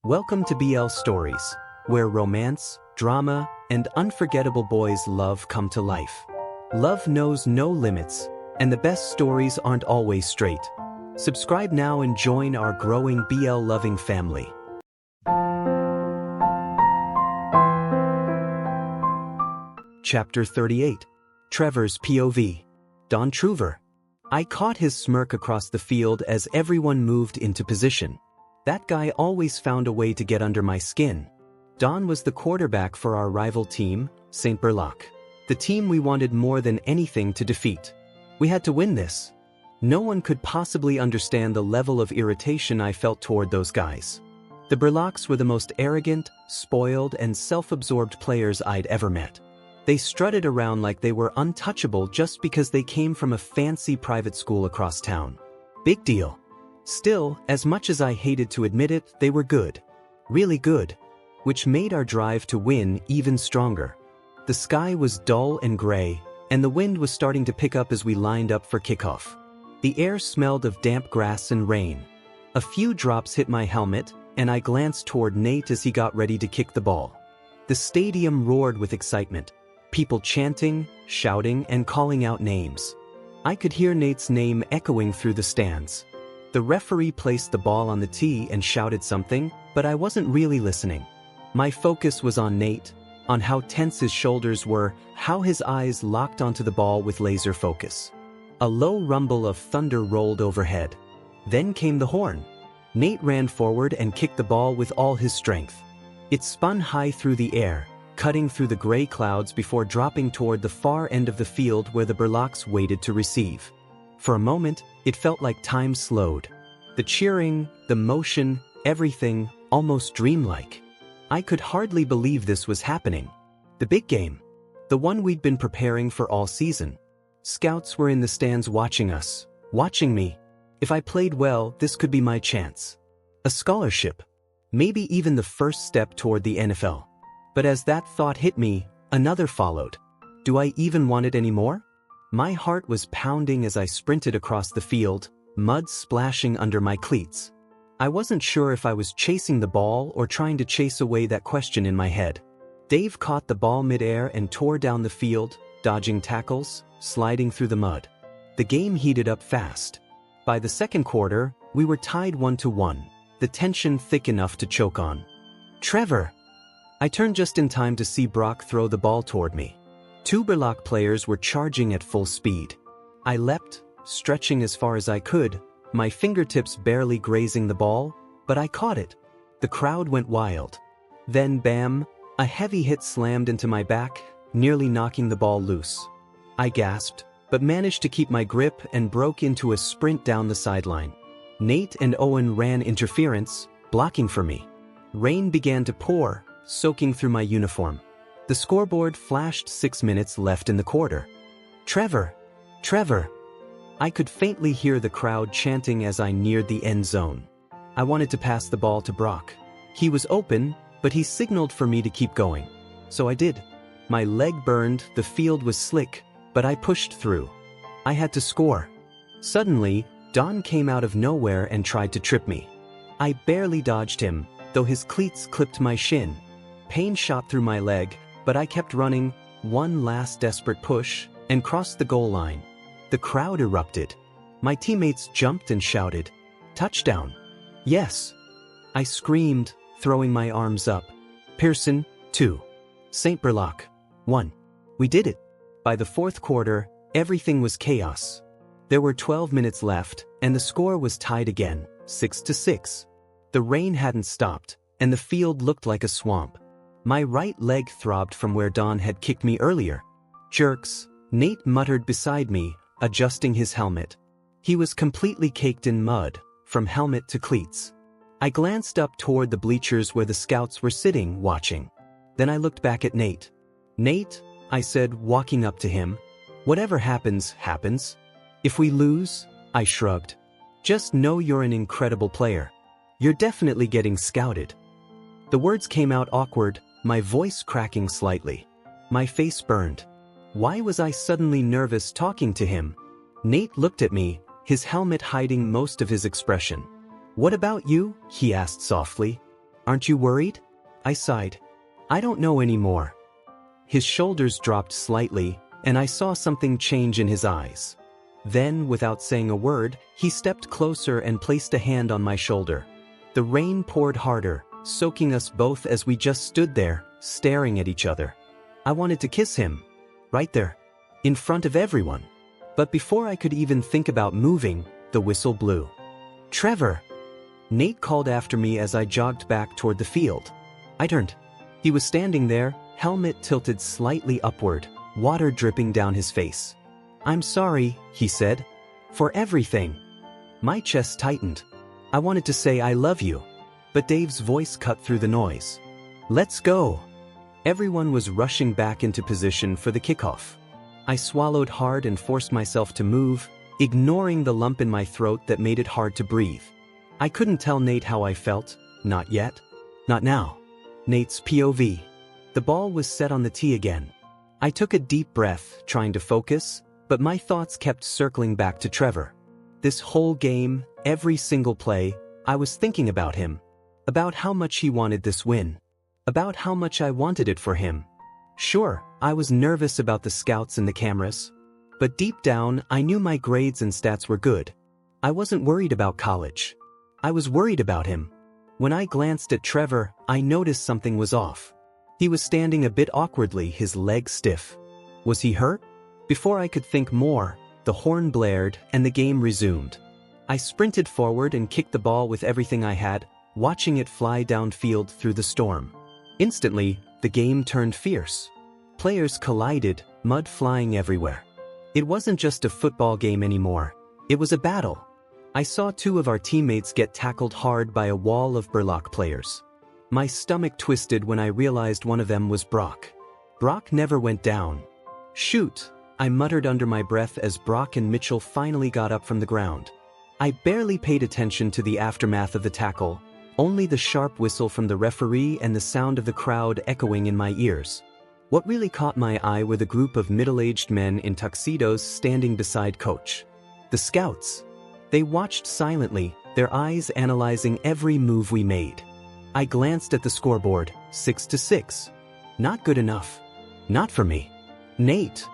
Welcome to BL Stories, where romance, drama, and unforgettable boys' love come to life. Love knows no limits, and the best stories aren't always straight. Subscribe now and join our growing BL-loving family. Chapter 38. Trevor's POV. Don Truver. I caught his smirk across the field as everyone moved into position. That guy always found a way to get under my skin. Don was the quarterback for our rival team, St. Berlach. The team we wanted more than anything to defeat. We had to win this. No one could possibly understand the level of irritation I felt toward those guys. The Berlachs were the most arrogant, spoiled, and self-absorbed players I'd ever met. They strutted around like they were untouchable just because they came from a fancy private school across town. Big deal. Still, as much as I hated to admit it, they were good. Really good. Which made our drive to win even stronger. The sky was dull and gray, and the wind was starting to pick up as we lined up for kickoff. The air smelled of damp grass and rain. A few drops hit my helmet, and I glanced toward Nate as he got ready to kick the ball. The stadium roared with excitement. People chanting, shouting, and calling out names. I could hear Nate's name echoing through the stands. The referee placed the ball on the tee and shouted something, but I wasn't really listening. My focus was on Nate, on how tense his shoulders were, how his eyes locked onto the ball with laser focus. A low rumble of thunder rolled overhead. Then came the horn. Nate ran forward and kicked the ball with all his strength. It spun high through the air, cutting through the gray clouds before dropping toward the far end of the field where the Berlachs waited to receive. For a moment, it felt like time slowed. The cheering, the motion, everything, almost dreamlike. I could hardly believe this was happening. The big game. The one we'd been preparing for all season. Scouts were in the stands watching us, watching me. If I played well, this could be my chance. A scholarship. Maybe even the first step toward the NFL. But as that thought hit me, another followed. Do I even want it anymore? My heart was pounding as I sprinted across the field, mud splashing under my cleats. I wasn't sure if I was chasing the ball or trying to chase away that question in my head. Dave caught the ball midair and tore down the field, dodging tackles, sliding through the mud. The game heated up fast. By the second quarter, we were tied 1-1, the tension thick enough to choke on. Trevor! I turned just in time to see Brock throw the ball toward me. Two Berlach players were charging at full speed. I leapt, stretching as far as I could, my fingertips barely grazing the ball, but I caught it. The crowd went wild. Then bam, a heavy hit slammed into my back, nearly knocking the ball loose. I gasped, but managed to keep my grip and broke into a sprint down the sideline. Nate and Owen ran interference, blocking for me. Rain began to pour, soaking through my uniform. The scoreboard flashed 6 minutes left in the quarter. Trevor! Trevor! I could faintly hear the crowd chanting as I neared the end zone. I wanted to pass the ball to Brock. He was open, but he signaled for me to keep going. So I did. My leg burned, the field was slick, but I pushed through. I had to score. Suddenly, Don came out of nowhere and tried to trip me. I barely dodged him, though his cleats clipped my shin. Pain shot through my leg, but I kept running, one last desperate push, and crossed the goal line. The crowd erupted. My teammates jumped and shouted, "Touchdown!" Yes! I screamed, throwing my arms up. Pearson, 2. St. Berlach, 1. We did it! By the fourth quarter, everything was chaos. There were 12 minutes left, and the score was tied again, 6-6. The rain hadn't stopped, and the field looked like a swamp. My right leg throbbed from where Don had kicked me earlier. Jerks, Nate muttered beside me, adjusting his helmet. He was completely caked in mud, from helmet to cleats. I glanced up toward the bleachers where the scouts were sitting, watching. Then I looked back at Nate. Nate, I said, walking up to him. Whatever happens, happens. If we lose, I shrugged. Just know you're an incredible player. You're definitely getting scouted. The words came out awkward, my voice cracking slightly. My face burned. Why was I suddenly nervous talking to him? Nate looked at me, his helmet hiding most of his expression. "What about you?" he asked softly. Aren't you worried? I sighed. I don't know anymore. His shoulders dropped slightly, and I saw something change in his eyes. Then, without saying a word, he stepped closer and placed a hand on my shoulder. The rain poured harder, soaking us both as we just stood there, staring at each other. I wanted to kiss him. Right there. In front of everyone. But before I could even think about moving, the whistle blew. Trevor! Nate called after me as I jogged back toward the field. I turned. He was standing there, helmet tilted slightly upward, water dripping down his face. I'm sorry, he said. For everything. My chest tightened. I wanted to say I love you. But Dave's voice cut through the noise. Let's go. Everyone was rushing back into position for the kickoff. I swallowed hard and forced myself to move, ignoring the lump in my throat that made it hard to breathe. I couldn't tell Nate how I felt, not yet. Not now. Nate's POV. The ball was set on the tee again. I took a deep breath, trying to focus, but my thoughts kept circling back to Trevor. This whole game, every single play, I was thinking about him. About how much he wanted this win. About how much I wanted it for him. Sure, I was nervous about the scouts and the cameras. But deep down, I knew my grades and stats were good. I wasn't worried about college. I was worried about him. When I glanced at Trevor, I noticed something was off. He was standing a bit awkwardly, his legs stiff. Was he hurt? Before I could think more, the horn blared and the game resumed. I sprinted forward and kicked the ball with everything I had, watching it fly downfield through the storm. Instantly, the game turned fierce. Players collided, mud flying everywhere. It wasn't just a football game anymore. It was a battle. I saw two of our teammates get tackled hard by a wall of Burlock players. My stomach twisted when I realized one of them was Brock. Brock never went down. Shoot, I muttered under my breath as Brock and Mitchell finally got up from the ground. I barely paid attention to the aftermath of the tackle, only the sharp whistle from the referee and the sound of the crowd echoing in my ears. What really caught my eye were the group of middle-aged men in tuxedos standing beside Coach. The scouts. They watched silently, their eyes analyzing every move we made. I glanced at the scoreboard, 6-6. Not good enough. Not for me. Nate.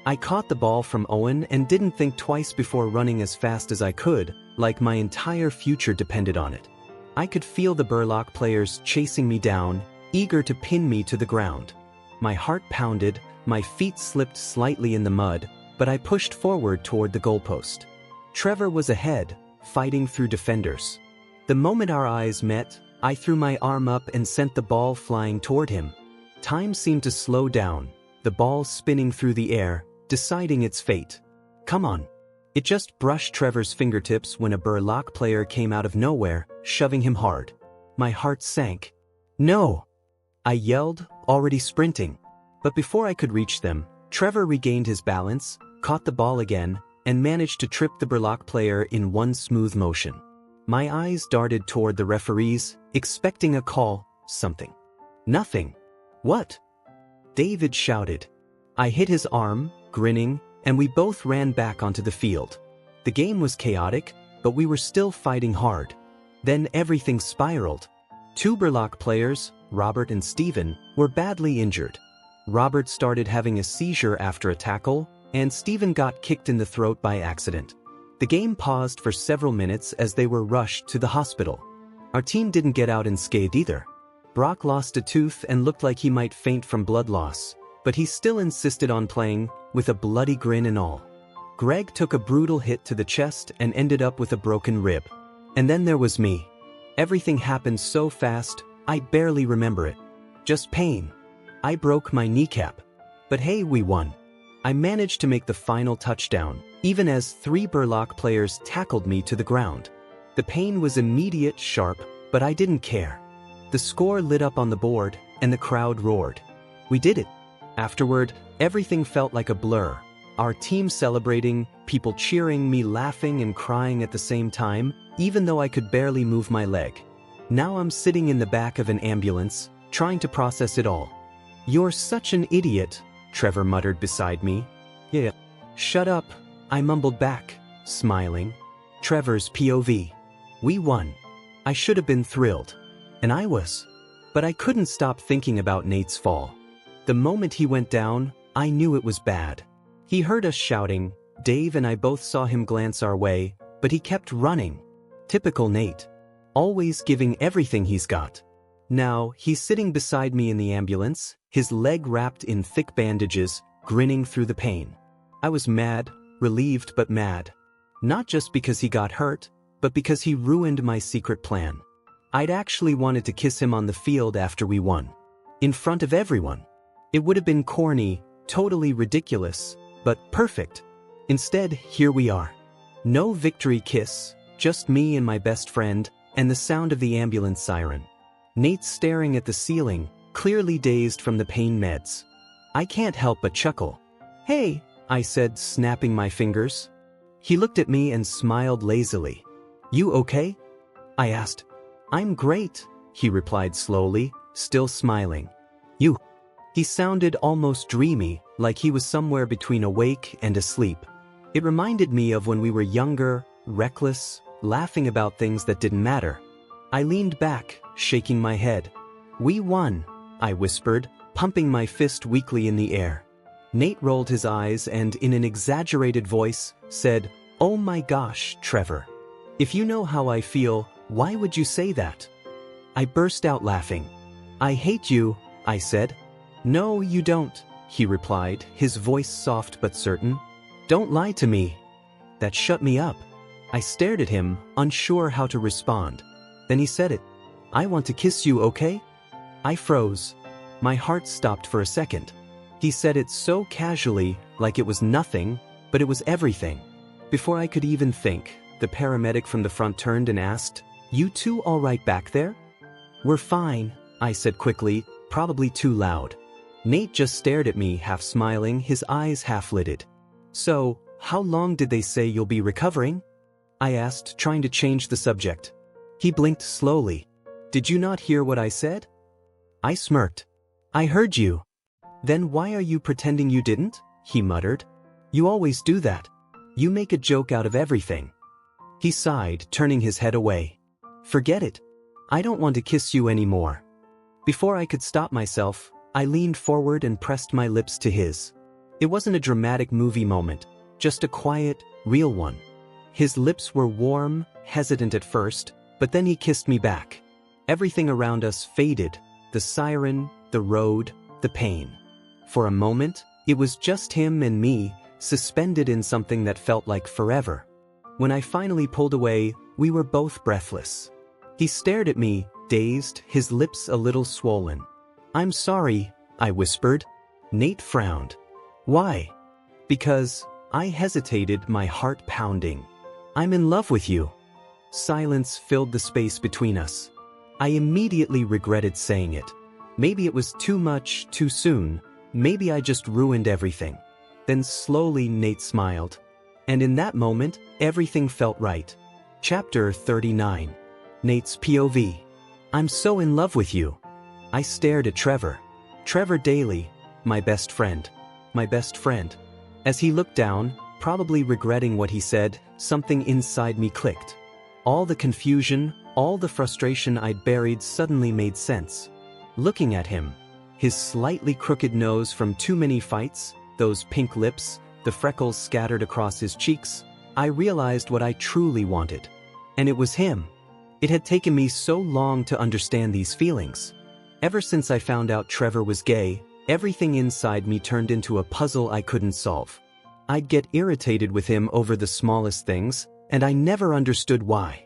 I caught the ball from Owen and didn't think twice before running as fast as I could, like my entire future depended on it. I could feel the Burlock players chasing me down, eager to pin me to the ground. My heart pounded, my feet slipped slightly in the mud, but I pushed forward toward the goalpost. Trevor was ahead, fighting through defenders. The moment our eyes met, I threw my arm up and sent the ball flying toward him. Time seemed to slow down, the ball spinning through the air, deciding its fate. Come on. It just brushed Trevor's fingertips when a Burlock player came out of nowhere, shoving him hard. My heart sank. No! I yelled, already sprinting. But before I could reach them, Trevor regained his balance, caught the ball again, and managed to trip the Burlock player in one smooth motion. My eyes darted toward the referees, expecting a call, something. Nothing. What? David shouted. I hit his arm, grinning, and we both ran back onto the field. The game was chaotic, but we were still fighting hard. Then everything spiraled. Two Burlock players, Robert and Steven, were badly injured. Robert started having a seizure after a tackle, and Steven got kicked in the throat by accident. The game paused for several minutes as they were rushed to the hospital. Our team didn't get out unscathed either. Brock lost a tooth and looked like he might faint from blood loss, but he still insisted on playing, with a bloody grin and all. Greg took a brutal hit to the chest and ended up with a broken rib. And then there was me. Everything happened so fast, I barely remember it. Just pain. I broke my kneecap. But hey, we won. I managed to make the final touchdown, even as 3 Burlock players tackled me to the ground. The pain was immediate, sharp, but I didn't care. The score lit up on the board, and the crowd roared. We did it. Afterward, everything felt like a blur. Our team celebrating, people cheering, me laughing and crying at the same time, even though I could barely move my leg. Now I'm sitting in the back of an ambulance, trying to process it all. You're such an idiot, Trevor muttered beside me. Yeah. Shut up, I mumbled back, smiling. Trevor's POV. We won. I should have been thrilled. And I was. But I couldn't stop thinking about Nate's fall. The moment he went down, I knew it was bad. He heard us shouting. Dave and I both saw him glance our way, but he kept running. Typical Nate. Always giving everything he's got. Now, he's sitting beside me in the ambulance, his leg wrapped in thick bandages, grinning through the pain. I was mad, relieved but mad. Not just because he got hurt, but because he ruined my secret plan. I'd actually wanted to kiss him on the field after we won. In front of everyone. It would have been corny, totally ridiculous, but perfect. Instead, here we are. No victory kiss, just me and my best friend, and the sound of the ambulance siren. Nate staring at the ceiling, clearly dazed from the pain meds. I can't help but chuckle. "Hey," I said, snapping my fingers. He looked at me and smiled lazily. "You okay?" I asked. "I'm great," he replied slowly, still smiling. "You?" He sounded almost dreamy, like he was somewhere between awake and asleep. It reminded me of when we were younger, reckless, laughing about things that didn't matter. I leaned back, shaking my head. "We won," I whispered, pumping my fist weakly in the air. Nate rolled his eyes and, in an exaggerated voice, said, "Oh my gosh, Trevor. If you know how I feel, why would you say that?" I burst out laughing. "I hate you," I said. "No, you don't," he replied, his voice soft but certain. "Don't lie to me." That shut me up. I stared at him, unsure how to respond. Then he said it. "I want to kiss you, okay?" I froze. My heart stopped for a second. He said it so casually, like it was nothing, but it was everything. Before I could even think, the paramedic from the front turned and asked, "You two all right back there?" "We're fine," I said quickly, probably too loud. Nate just stared at me, half smiling, his eyes half lidded. "So, how long did they say you'll be recovering?" I asked, trying to change the subject. He blinked slowly. "Did you not hear what I said?" I smirked. "I heard you." "Then why are you pretending you didn't?" he muttered. "You always do that. You make a joke out of everything." He sighed, turning his head away. "Forget it. I don't want to kiss you anymore." Before I could stop myself, I leaned forward and pressed my lips to his. It wasn't a dramatic movie moment, just a quiet, real one. His lips were warm, hesitant at first, but then he kissed me back. Everything around us faded, the siren, the road, the pain. For a moment, it was just him and me, suspended in something that felt like forever. When I finally pulled away, we were both breathless. He stared at me, dazed, his lips a little swollen. "I'm sorry," I whispered. Nate frowned. "Why?" "Because," I hesitated, my heart pounding. "I'm in love with you." Silence filled the space between us. I immediately regretted saying it. Maybe it was too much, too soon. Maybe I just ruined everything. Then slowly Nate smiled. And in that moment, everything felt right. Chapter 39. Nate's POV. "I'm so in love with you." I stared at Trevor. Trevor Daly, my best friend. My best friend. As he looked down, probably regretting what he said, something inside me clicked. All the confusion, all the frustration I'd buried suddenly made sense. Looking at him, his slightly crooked nose from too many fights, those pink lips, the freckles scattered across his cheeks, I realized what I truly wanted. And it was him. It had taken me so long to understand these feelings. Ever since I found out Trevor was gay, everything inside me turned into a puzzle I couldn't solve. I'd get irritated with him over the smallest things, and I never understood why.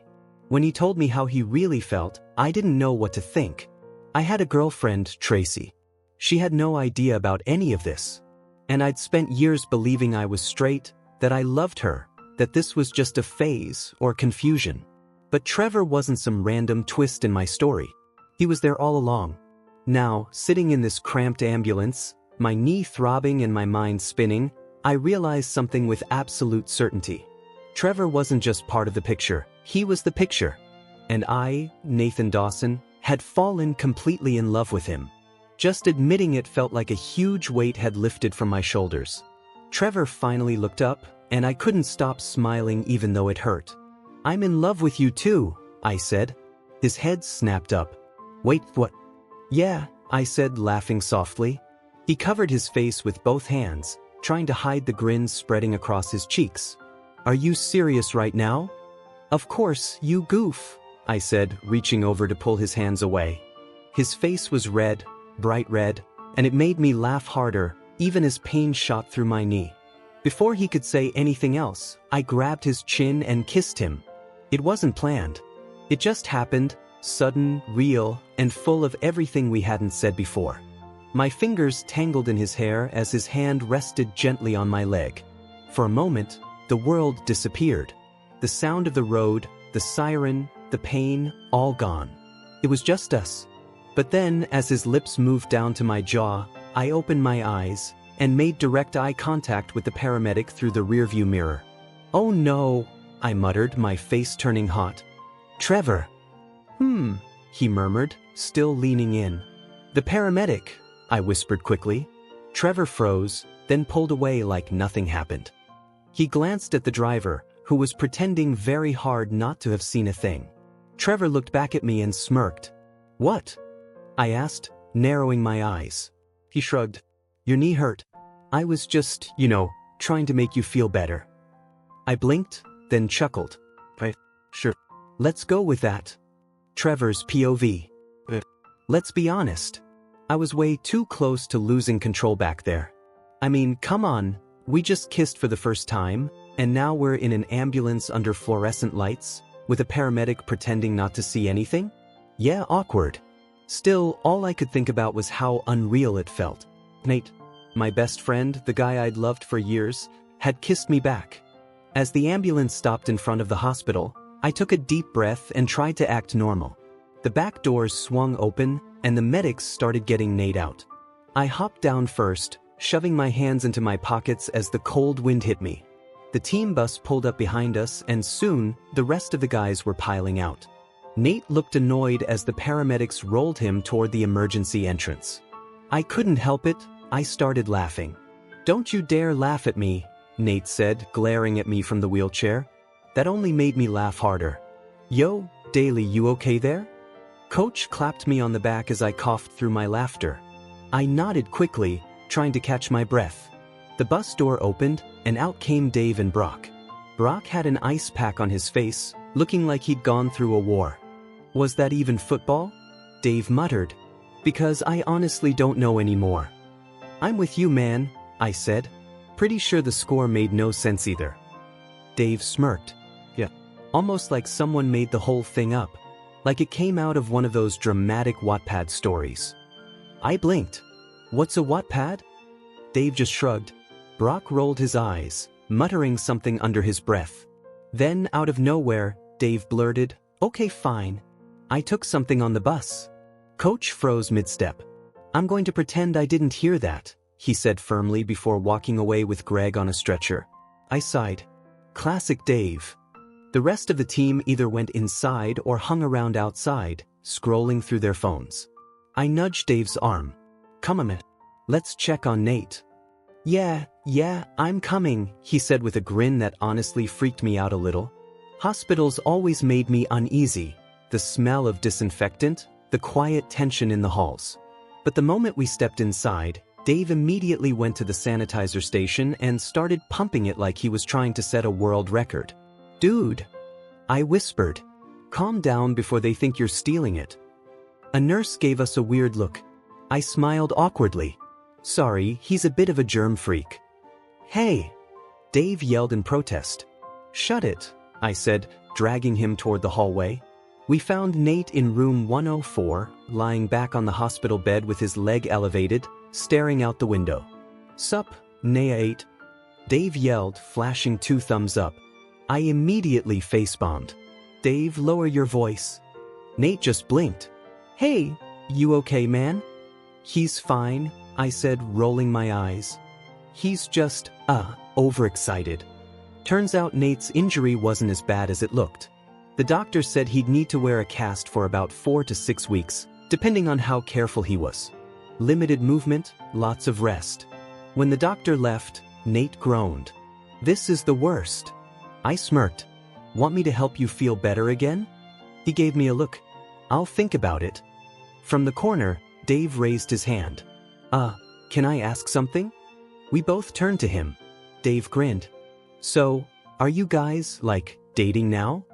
When he told me how he really felt, I didn't know what to think. I had a girlfriend, Tracy. She had no idea about any of this. And I'd spent years believing I was straight, that I loved her, that this was just a phase or confusion. But Trevor wasn't some random twist in my story. He was there all along. Now, sitting in this cramped ambulance, my knee throbbing and my mind spinning, I realized something with absolute certainty. Trevor wasn't just part of the picture, he was the picture. And I, Nathan Dawson, had fallen completely in love with him. Just admitting it felt like a huge weight had lifted from my shoulders. Trevor finally looked up, and I couldn't stop smiling even though it hurt. "I'm in love with you too," I said. His head snapped up. Wait, what? Yeah, I said, laughing softly. He covered his face with both hands, trying to hide the grin spreading across his cheeks. Are you serious right now? Of course, you goof, I said, reaching over to pull his hands away. His face was red, bright red, and it made me laugh harder, even as pain shot through my knee. Before he could say anything else, I grabbed his chin and kissed him. It wasn't planned. It just happened, sudden, real, and full of everything we hadn't said before. My fingers tangled in his hair as his hand rested gently on my leg. For a moment, the world disappeared. The sound of the road, the siren, the pain, all gone. It was just us. But then, as his lips moved down to my jaw, I opened my eyes and made direct eye contact with the paramedic through the rearview mirror. Oh no, I muttered, my face turning hot. Trevor. He murmured, still leaning in. The paramedic, I whispered quickly. Trevor froze, then pulled away like nothing happened. He glanced at the driver, who was pretending very hard not to have seen a thing. Trevor looked back at me and smirked. What? I asked, narrowing my eyes. He shrugged. Your knee hurt. I was just, trying to make you feel better. I blinked, then chuckled. Sure. Let's go with that. Trevor's POV. Let's be honest. I was way too close to losing control back there. I mean, come on, we just kissed for the first time, and now we're in an ambulance under fluorescent lights, with a paramedic pretending not to see anything? Yeah, awkward. Still, all I could think about was how unreal it felt. Nate, my best friend, the guy I'd loved for years, had kissed me back. As the ambulance stopped in front of the hospital, I took a deep breath and tried to act normal. The back doors swung open, and the medics started getting Nate out. I hopped down first, shoving my hands into my pockets as the cold wind hit me. The team bus pulled up behind us, and soon, the rest of the guys were piling out. Nate looked annoyed as the paramedics rolled him toward the emergency entrance. I couldn't help it, I started laughing. Don't you dare laugh at me, Nate said, glaring at me from the wheelchair. That only made me laugh harder. Yo, Daly, you okay there? Coach clapped me on the back as I coughed through my laughter. I nodded quickly, trying to catch my breath. The bus door opened, and out came Dave and Brock. Brock had an ice pack on his face, looking like he'd gone through a war. Was that even football? Dave muttered. Because I honestly don't know anymore. I'm with you, man, I said. Pretty sure the score made no sense either. Dave smirked. Yeah. Almost like someone made the whole thing up. Like it came out of one of those dramatic Wattpad stories. I blinked. What's a Wattpad? Dave just shrugged. Brock rolled his eyes, muttering something under his breath. Then, out of nowhere, Dave blurted, Okay, fine. I took something on the bus. Coach froze mid-step. I'm going to pretend I didn't hear that, he said firmly before walking away with Greg on a stretcher. I sighed. Classic Dave. The rest of the team either went inside or hung around outside, scrolling through their phones. I nudged Dave's arm. Come a minute. Let's check on Nate. Yeah, I'm coming, he said with a grin that honestly freaked me out a little. Hospitals always made me uneasy. The smell of disinfectant, the quiet tension in the halls. But the moment we stepped inside, Dave immediately went to the sanitizer station and started pumping it like he was trying to set a world record. Dude, I whispered. Calm down before they think you're stealing it. A nurse gave us a weird look. I smiled awkwardly. Sorry, he's a bit of a germ freak. Hey! Dave yelled in protest. Shut it, I said, dragging him toward the hallway. We found Nate in room 104, lying back on the hospital bed with his leg elevated, staring out the window. Sup, Naya 8? Dave yelled, flashing 2 thumbs up. I immediately face-bombed. Dave, lower your voice. Nate just blinked. Hey, you okay, man? He's fine, I said, rolling my eyes. He's just, overexcited. Turns out Nate's injury wasn't as bad as it looked. The doctor said he'd need to wear a cast for about 4 to 6 weeks, depending on how careful he was. Limited movement, lots of rest. When the doctor left, Nate groaned. This is the worst. I smirked. Want me to help you feel better again? He gave me a look. I'll think about it. From the corner, Dave raised his hand. Can I ask something? We both turned to him. Dave grinned. So, are you guys, like, dating now?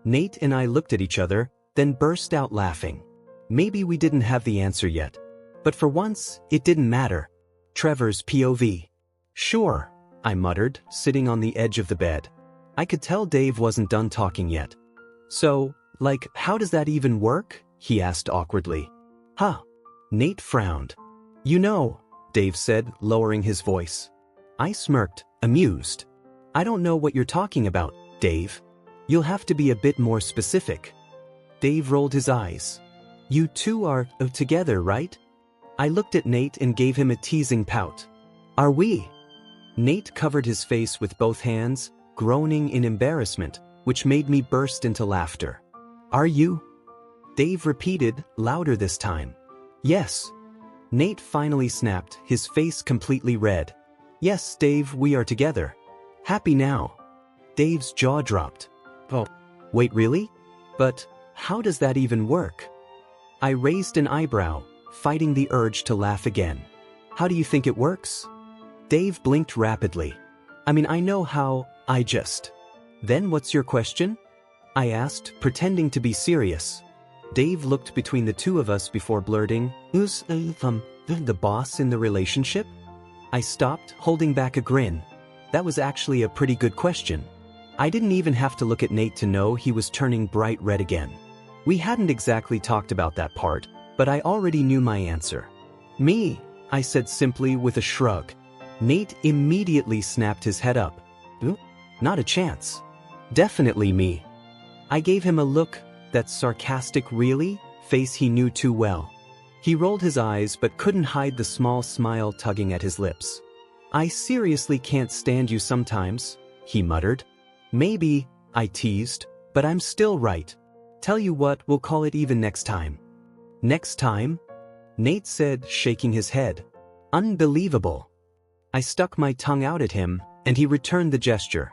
Nate and I looked at each other, then burst out laughing. Maybe we didn't have the answer yet. But for once, it didn't matter. Trevor's POV. Sure, I muttered, sitting on the edge of the bed. I could tell Dave wasn't done talking yet. So, like, how does that even work? He asked awkwardly. Huh. Nate frowned. You know, Dave said, lowering his voice. I smirked, amused. I don't know what you're talking about, Dave. You'll have to be a bit more specific. Dave rolled his eyes. You two are together, right? I looked at Nate and gave him a teasing pout. Are we? Nate covered his face with both hands, groaning in embarrassment, which made me burst into laughter. Are you? Dave repeated, louder this time. Yes. Nate finally snapped, his face completely red. Yes, Dave, we are together. Happy now. Dave's jaw dropped. Oh, wait, really? But how does that even work? I raised an eyebrow, fighting the urge to laugh again. How do you think it works? Dave blinked rapidly. I know how, I just. Then what's your question? I asked, pretending to be serious. Dave looked between the two of us before blurting, Who's the boss in the relationship? I stopped, holding back a grin. That was actually a pretty good question. I didn't even have to look at Nate to know he was turning bright red again. We hadn't exactly talked about that part, but I already knew my answer. Me, I said simply with a shrug. Nate immediately snapped his head up. Not a chance. Definitely me. I gave him a look, that sarcastic really, face he knew too well. He rolled his eyes but couldn't hide the small smile tugging at his lips. I seriously can't stand you sometimes, he muttered. Maybe, I teased, but I'm still right. Tell you what, we'll call it even next time. Next time? Nate said, shaking his head. Unbelievable. I stuck my tongue out at him, and he returned the gesture.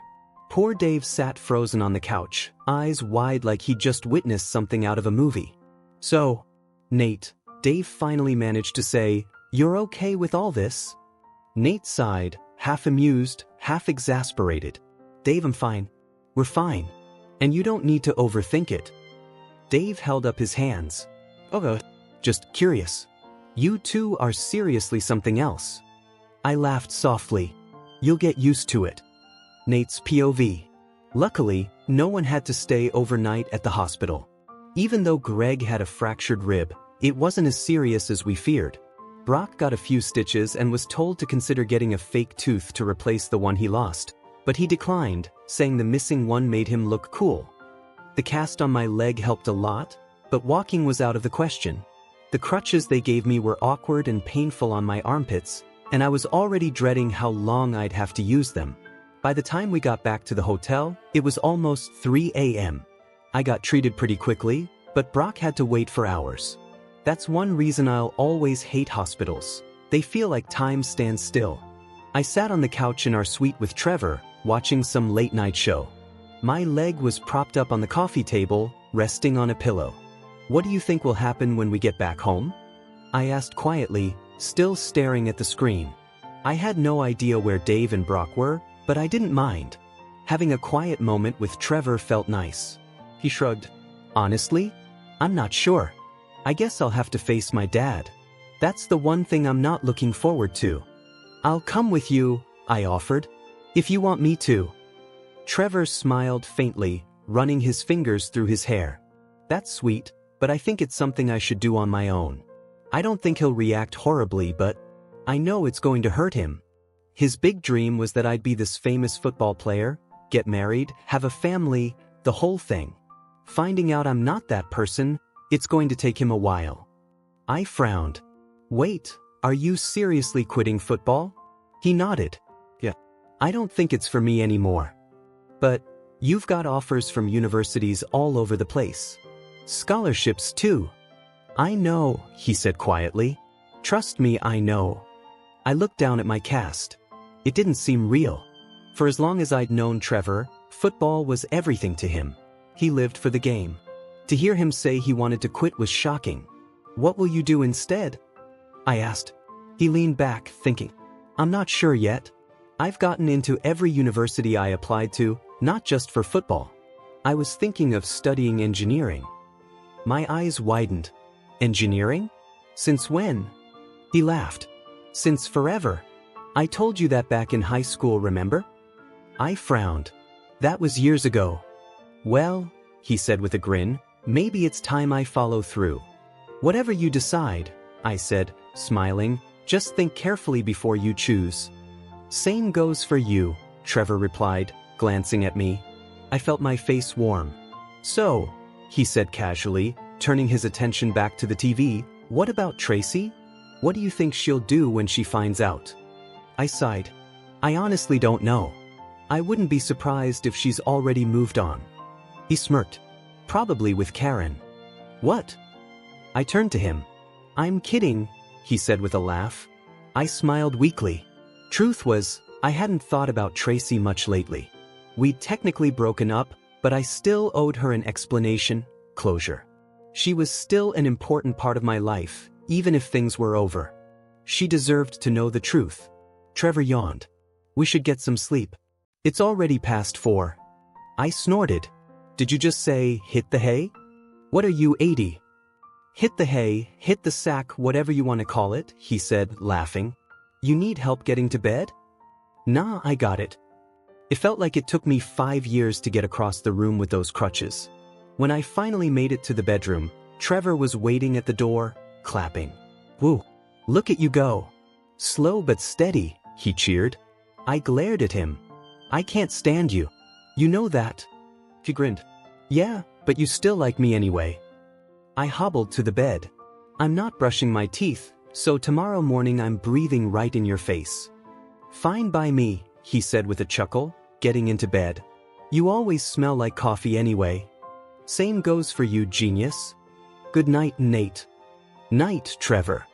Poor Dave sat frozen on the couch, eyes wide like he'd just witnessed something out of a movie. So, Nate, Dave finally managed to say, you're okay with all this? Nate sighed, half amused, half exasperated. Dave, I'm fine. We're fine. And you don't need to overthink it. Dave held up his hands. Just curious. You two are seriously something else. I laughed softly. You'll get used to it. Nate's POV. Luckily, no one had to stay overnight at the hospital. Even though Greg had a fractured rib, it wasn't as serious as we feared. Brock got a few stitches and was told to consider getting a fake tooth to replace the one he lost, but he declined, saying the missing one made him look cool. The cast on my leg helped a lot, but walking was out of the question. The crutches they gave me were awkward and painful on my armpits, and I was already dreading how long I'd have to use them. By the time we got back to the hotel, it was almost 3 a.m. I got treated pretty quickly, but Brock had to wait for hours. That's one reason I'll always hate hospitals. They feel like time stands still. I sat on the couch in our suite with Trevor, watching some late-night show. My leg was propped up on the coffee table, resting on a pillow. What do you think will happen when we get back home? I asked quietly, still staring at the screen. I had no idea where Dave and Brock were, but I didn't mind. Having a quiet moment with Trevor felt nice. He shrugged. Honestly? I'm not sure. I guess I'll have to face my dad. That's the one thing I'm not looking forward to. I'll come with you, I offered. If you want me to. Trevor smiled faintly, running his fingers through his hair. That's sweet, but I think it's something I should do on my own. I don't think he'll react horribly, but I know it's going to hurt him. His big dream was that I'd be this famous football player, get married, have a family, the whole thing. Finding out I'm not that person, it's going to take him a while. I frowned. Wait, are you seriously quitting football? He nodded. Yeah. I don't think it's for me anymore. But you've got offers from universities all over the place. Scholarships too. I know, he said quietly. Trust me, I know. I looked down at my cast. It didn't seem real. For as long as I'd known Trevor, football was everything to him. He lived for the game. To hear him say he wanted to quit was shocking. What will you do instead? I asked. He leaned back, thinking. I'm not sure yet. I've gotten into every university I applied to, not just for football. I was thinking of studying engineering. My eyes widened. Engineering? Since when? He laughed. Since forever. I told you that back in high school, remember? I frowned. That was years ago. Well, he said with a grin, maybe it's time I follow through. Whatever you decide, I said, smiling, just think carefully before you choose. Same goes for you, Trevor replied, glancing at me. I felt my face warm. So, he said casually, turning his attention back to the TV, what about Tracy? What do you think she'll do when she finds out? I sighed. I honestly don't know. I wouldn't be surprised if she's already moved on. He smirked. Probably with Karen. What? I turned to him. I'm kidding, he said with a laugh. I smiled weakly. Truth was, I hadn't thought about Tracy much lately. We'd technically broken up, but I still owed her an explanation, closure. She was still an important part of my life, even if things were over. She deserved to know the truth. Trevor yawned. We should get some sleep. It's already past 4. I snorted. Did you just say, hit the hay? What are you, 80? Hit the hay, hit the sack, whatever you want to call it, he said, laughing. You need help getting to bed? Nah, I got it. It felt like it took me 5 years to get across the room with those crutches. When I finally made it to the bedroom, Trevor was waiting at the door, clapping. Woo! Look at you go. Slow but steady, he cheered. I glared at him. I can't stand you. You know that. He grinned. Yeah, but you still like me anyway. I hobbled to the bed. I'm not brushing my teeth, so tomorrow morning I'm breathing right in your face. Fine by me, he said with a chuckle, getting into bed. You always smell like coffee anyway. Same goes for you, genius. Good night, Nate. Night, Trevor.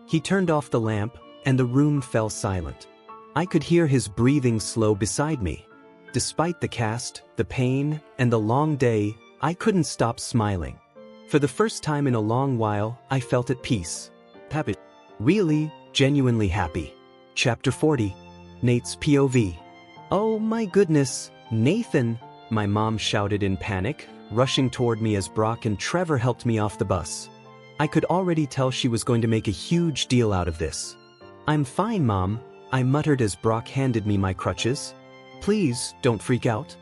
He turned off the lamp, and the room fell silent. I could hear his breathing slow beside me. Despite the cast, the pain, and the long day, I couldn't stop smiling. For the first time in a long while, I felt at peace. Happy. Really, genuinely happy. Chapter 40. Nate's POV. Oh my goodness, Nathan, my mom shouted in panic, rushing toward me as Brock and Trevor helped me off the bus. I could already tell she was going to make a huge deal out of this. I'm fine, Mom, I muttered as Brock handed me my crutches. Please, don't freak out.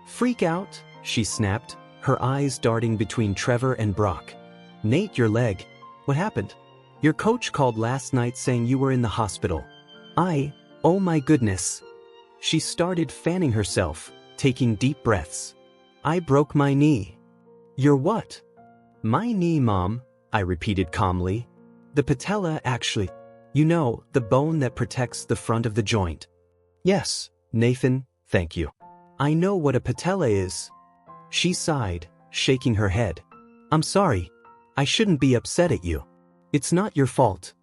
Freak out? She snapped, her eyes darting between Trevor and Brock. Nate, your leg. What happened? Your coach called last night saying you were in the hospital. Oh my goodness. She started fanning herself, taking deep breaths. I broke my knee. Your what? My knee, Mom, I repeated calmly. The patella actually. You know, the bone that protects the front of the joint. Yes, Nathan, thank you. I know what a patella is. She sighed, shaking her head. I'm sorry. I shouldn't be upset at you. It's not your fault.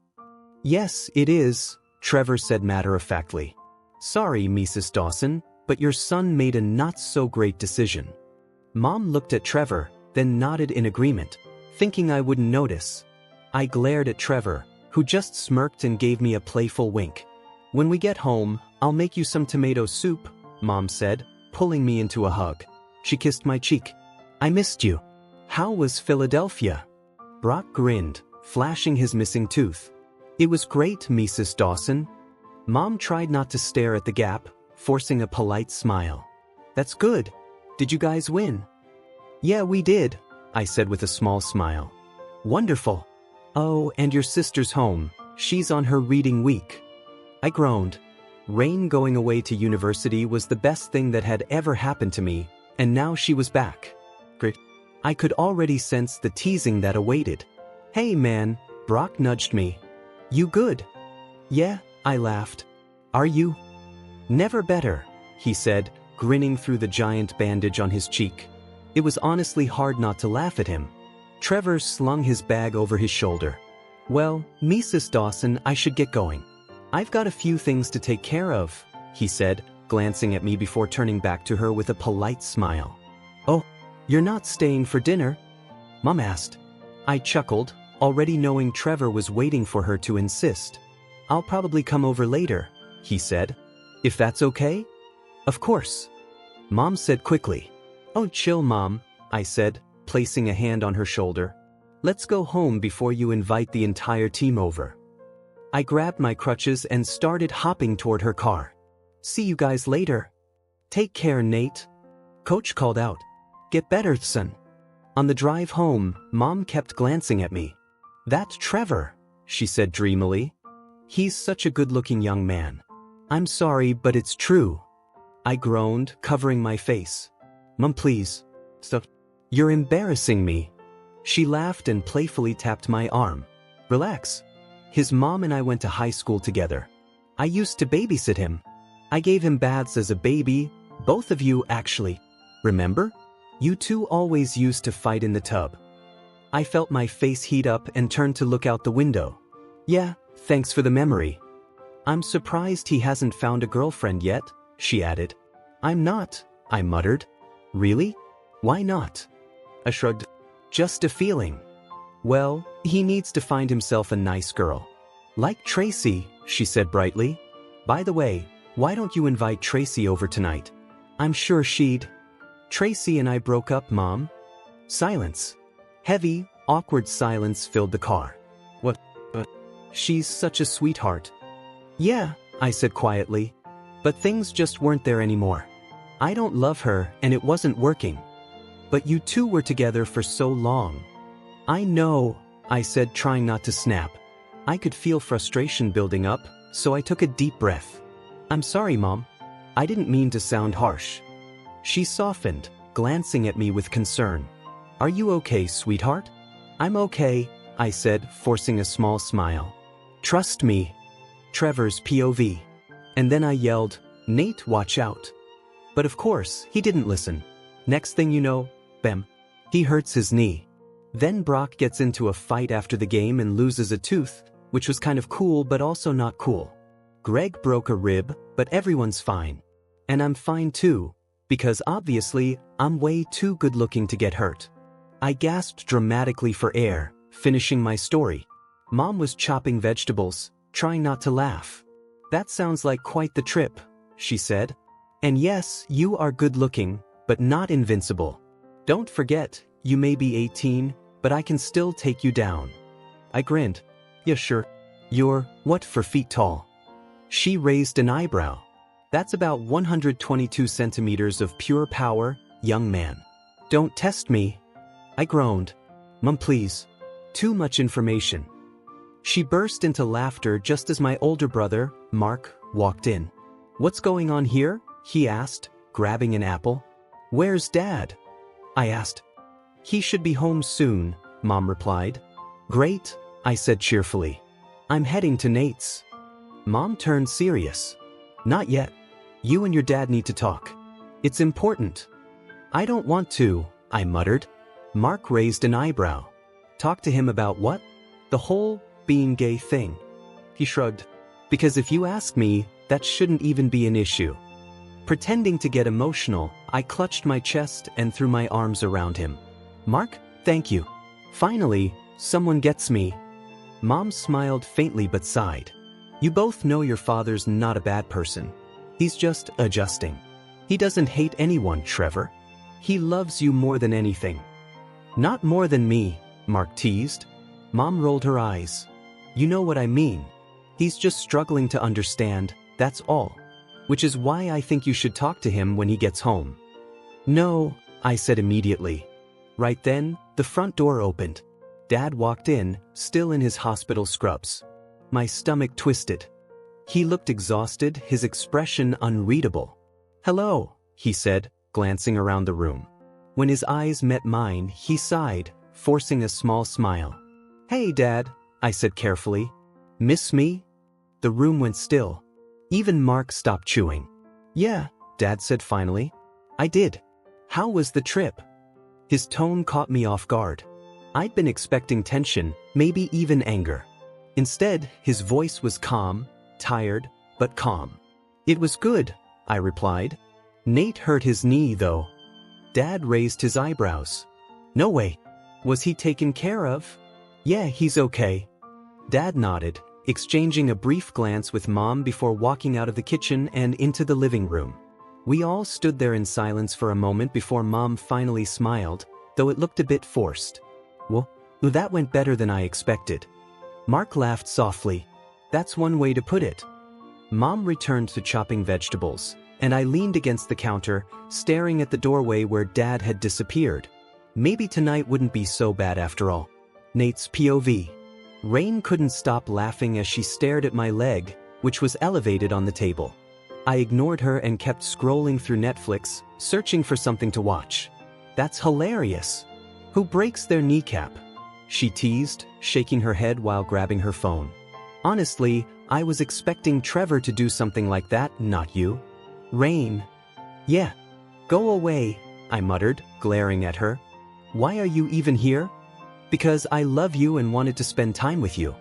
Yes, it is, Trevor said matter-of-factly. Sorry, Mrs. Dawson, but your son made a not-so-great decision. Mom looked at Trevor, then nodded in agreement, thinking I wouldn't notice. I glared at Trevor, who just smirked and gave me a playful wink. When we get home, I'll make you some tomato soup, Mom said, pulling me into a hug. She kissed my cheek. I missed you. How was Philadelphia? Brock grinned, flashing his missing tooth. It was great, Mrs. Dawson. Mom tried not to stare at the gap, forcing a polite smile. That's good. Did you guys win? Yeah, we did, I said with a small smile. Wonderful. Oh, and your sister's home. She's on her reading week. I groaned. Rain going away to university was the best thing that had ever happened to me, and now she was back. Great. I could already sense the teasing that awaited. Hey man, Brock nudged me. You good? Yeah, I laughed. Are you? Never better, he said, grinning through the giant bandage on his cheek. It was honestly hard not to laugh at him. Trevor slung his bag over his shoulder. Well, Mrs. Dawson, I should get going. I've got a few things to take care of, he said, glancing at me before turning back to her with a polite smile. Oh, you're not staying for dinner? Mom asked. I chuckled, already knowing Trevor was waiting for her to insist. "I'll probably come over later," he said. "If that's okay?" "Of course," Mom said quickly. "Oh, chill, Mom," I said, placing a hand on her shoulder. "Let's go home before you invite the entire team over." I grabbed my crutches and started hopping toward her car. "See you guys later." "Take care, Nate," Coach called out. "Get better, son." On the drive home, Mom kept glancing at me. "That's Trevor," she said dreamily. "He's such a good-looking young man." "I'm sorry, but it's true," I groaned, covering my face. "Mom, please. Stop. You're embarrassing me." She laughed and playfully tapped my arm. "Relax. His mom and I went to high school together. I used to babysit him. I gave him baths as a baby, both of you actually. Remember? You two always used to fight in the tub." I felt my face heat up and turned to look out the window. "Yeah, thanks for the memory." "I'm surprised he hasn't found a girlfriend yet," she added. "I'm not," I muttered. "Really? Why not?" I shrugged. "Just a feeling." "Well, he needs to find himself a nice girl. Like Tracy," she said brightly. "By the way, why don't you invite Tracy over tonight? I'm sure she'd—" "Tracy and I broke up, Mom." Silence. Heavy, awkward silence filled the car. "What? But she's such a sweetheart." "Yeah," I said quietly. "But things just weren't there anymore. I don't love her and it wasn't working." "But you two were together for so long." "I know," I said, trying not to snap. I could feel frustration building up, so I took a deep breath. "I'm sorry, Mom. I didn't mean to sound harsh." She softened, glancing at me with concern. "Are you okay, sweetheart?" "I'm okay," I said, forcing a small smile. "Trust me." Trevor's POV. And then I yelled, "Nate, watch out." But of course, he didn't listen. Next thing you know, bam, he hurts his knee. Then Brock gets into a fight after the game and loses a tooth, which was kind of cool but also not cool. Greg broke a rib, but everyone's fine. And I'm fine too, because obviously, I'm way too good looking to get hurt. I gasped dramatically for air, finishing my story. Mom was chopping vegetables, trying not to laugh. "That sounds like quite the trip," she said. "And yes, you are good looking, but not invincible. Don't forget, you may be 18, but I can still take you down." I grinned. "Yeah, sure. You're, what, 4 feet tall?" She raised an eyebrow. "That's about 122 centimeters of pure power, young man." "Don't test me." I groaned. "Mom, please. Too much information." She burst into laughter just as my older brother, Mark, walked in. "What's going on here?" he asked, grabbing an apple. "Where's Dad?" I asked. "He should be home soon," Mom replied. "Great," I said cheerfully. "I'm heading to Nate's." Mom turned serious. "Not yet. You and your dad need to talk. It's important." "I don't want to," I muttered. Mark raised an eyebrow. "Talk to him about what?" "The whole being gay thing." He shrugged. "Because if you ask me, that shouldn't even be an issue." Pretending to get emotional, I clutched my chest and threw my arms around him. "Mark, thank you. Finally, someone gets me." Mom smiled faintly but sighed. "You both know your father's not a bad person. He's just adjusting. He doesn't hate anyone, Trevor. He loves you more than anything." "Not more than me," Mark teased. Mom rolled her eyes. "You know what I mean. He's just struggling to understand, that's all. Which is why I think you should talk to him when he gets home." "No," I said immediately. Right then, the front door opened. Dad walked in, still in his hospital scrubs. My stomach twisted. He looked exhausted, his expression unreadable. "Hello," he said, glancing around the room. When his eyes met mine, he sighed, forcing a small smile. "Hey, Dad," I said carefully. "Miss me?" The room went still. Even Mark stopped chewing. "Yeah," Dad said finally. "I did. How was the trip?" His tone caught me off guard. I'd been expecting tension, maybe even anger. Instead, his voice was calm, tired, but calm. "It was good," I replied. "Nate hurt his knee, though." Dad raised his eyebrows. "No way. Was he taken care of?" Yeah, he's okay. Dad nodded, exchanging a brief glance with Mom before walking out of the kitchen and into the living room. We all stood there in silence for a moment before Mom finally smiled, though it looked a bit forced. Well, that went better than I expected. Mark laughed softly. That's one way to put it. Mom returned to chopping vegetables, and I leaned against the counter, staring at the doorway where Dad had disappeared. Maybe tonight wouldn't be so bad after all. Nate's POV. Rain couldn't stop laughing as she stared at my leg, which was elevated on the table. I ignored her and kept scrolling through Netflix, searching for something to watch. That's hilarious. Who breaks their kneecap? She teased, shaking her head while grabbing her phone. Honestly, I was expecting Trevor to do something like that, not you. Rain. Yeah. Go away, I muttered, glaring at her. Why are you even here? Because I love you and wanted to spend time with you.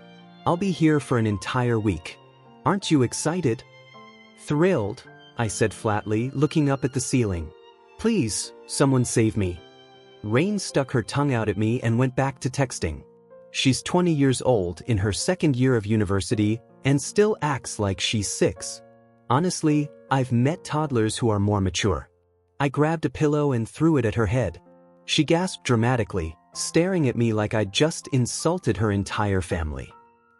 I'll be here for an entire week. Aren't you excited? Thrilled, I said flatly, looking up at the ceiling. Please, someone save me. Rain stuck her tongue out at me and went back to texting. She's 20 years old, in her second year of university, and still acts like she's 6. Honestly, I've met toddlers who are more mature. I grabbed a pillow and threw it at her head. She gasped dramatically, staring at me like I'd just insulted her entire family.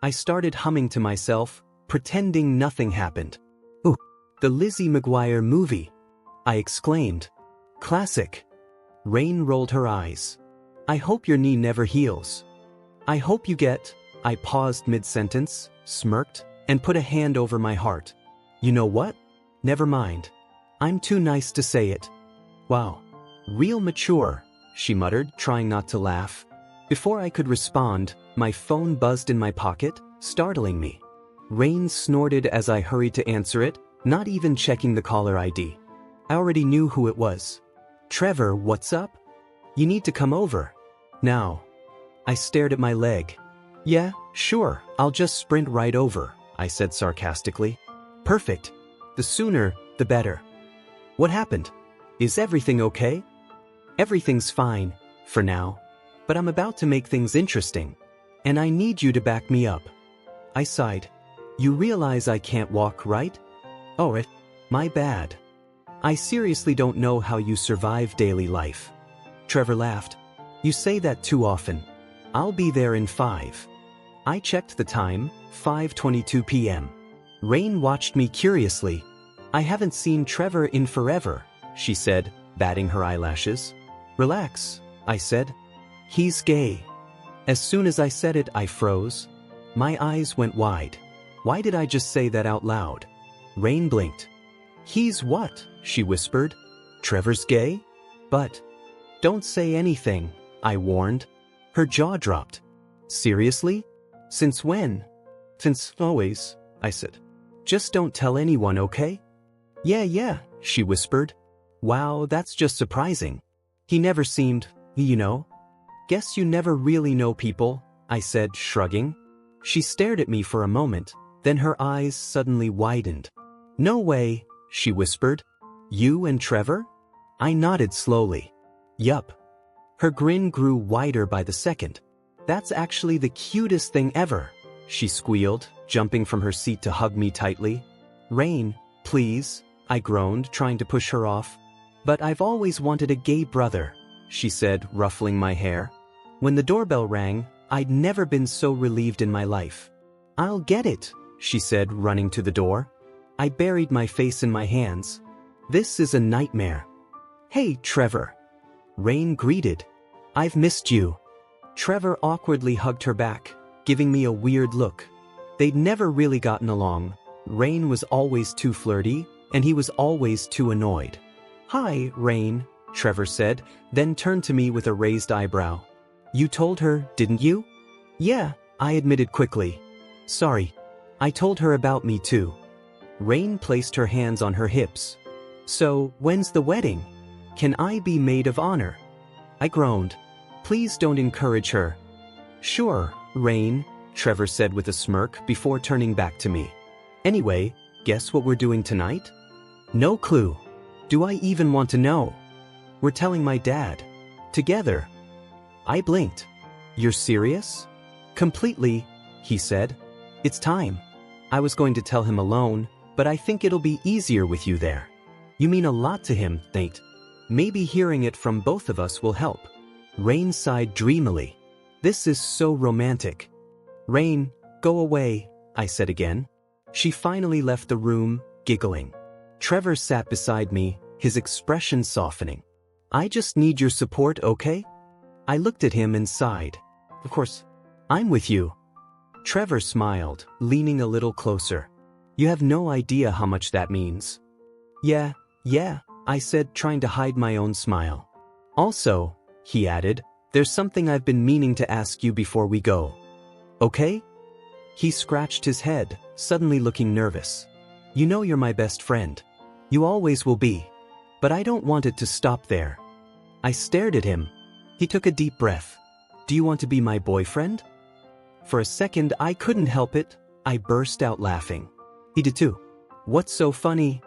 I started humming to myself, pretending nothing happened. Ooh, the Lizzie McGuire movie, I exclaimed. Classic. Rain rolled her eyes. I hope your knee never heals. I hope you get... I paused mid-sentence, smirked, and put a hand over my heart. You know what? Never mind. I'm too nice to say it. Wow. Real mature, she muttered, trying not to laugh. Before I could respond, my phone buzzed in my pocket, startling me. Rain snorted as I hurried to answer it, not even checking the caller ID. I already knew who it was. Trevor, what's up? You need to come over. Now. I stared at my leg. Yeah, sure, I'll just sprint right over, I said sarcastically. Perfect. The sooner, the better. What happened? Is everything okay? Everything's fine, for now. But I'm about to make things interesting. And I need you to back me up. I sighed. You realize I can't walk, right? Oh, my bad. I seriously don't know how you survive daily life. Trevor laughed. You say that too often. I'll be there in 5. I checked the time, 5:22 p.m. Rain watched me curiously. I haven't seen Trevor in forever, she said, batting her eyelashes. Relax, I said. He's gay. As soon as I said it, I froze. My eyes went wide. Why did I just say that out loud? Rain blinked. He's what? She whispered. Trevor's gay? But... Don't say anything, I warned. Her jaw dropped. Seriously? Since when? Since always, I said. Just don't tell anyone, okay? Yeah, she whispered. Wow, that's just surprising. He never seemed, you know. Guess you never really know people, I said, shrugging. She stared at me for a moment, then her eyes suddenly widened. No way, she whispered. You and Trevor? I nodded slowly. Yup. Her grin grew wider by the second. That's actually the cutest thing ever, she squealed, jumping from her seat to hug me tightly. Rain, please, I groaned, trying to push her off. But I've always wanted a gay brother, she said, ruffling my hair. When the doorbell rang, I'd never been so relieved in my life. I'll get it, she said, running to the door. I buried my face in my hands. This is a nightmare. Hey, Trevor. Rain greeted. I've missed you. Trevor awkwardly hugged her back, giving me a weird look. They'd never really gotten along. Rain was always too flirty, and he was always too annoyed. Hi, Rain, Trevor said, then turned to me with a raised eyebrow. You told her, didn't you? Yeah, I admitted quickly. Sorry. I told her about me too. Rain placed her hands on her hips. So, when's the wedding? Can I be maid of honor? I groaned. Please don't encourage her. Sure, Rain, Trevor said with a smirk before turning back to me. Anyway, guess what we're doing tonight? No clue. Do I even want to know? We're telling my dad. Together. I blinked. You're serious? Completely, he said. It's time. I was going to tell him alone, but I think it'll be easier with you there. You mean a lot to him, Nate. Maybe hearing it from both of us will help. Rain sighed dreamily. This is so romantic. Rain, go away, I said again. She finally left the room, giggling. Trevor sat beside me, his expression softening. I just need your support, okay? I looked at him and sighed. Of course, I'm with you. Trevor smiled, leaning a little closer. You have no idea how much that means. Yeah, I said, trying to hide my own smile. Also, he added, there's something I've been meaning to ask you before we go. Okay? He scratched his head, suddenly looking nervous. You know you're my best friend. You always will be. But I don't want it to stop there. I stared at him. He took a deep breath. Do you want to be my boyfriend? For a second I couldn't help it. I burst out laughing. He did too. What's so funny?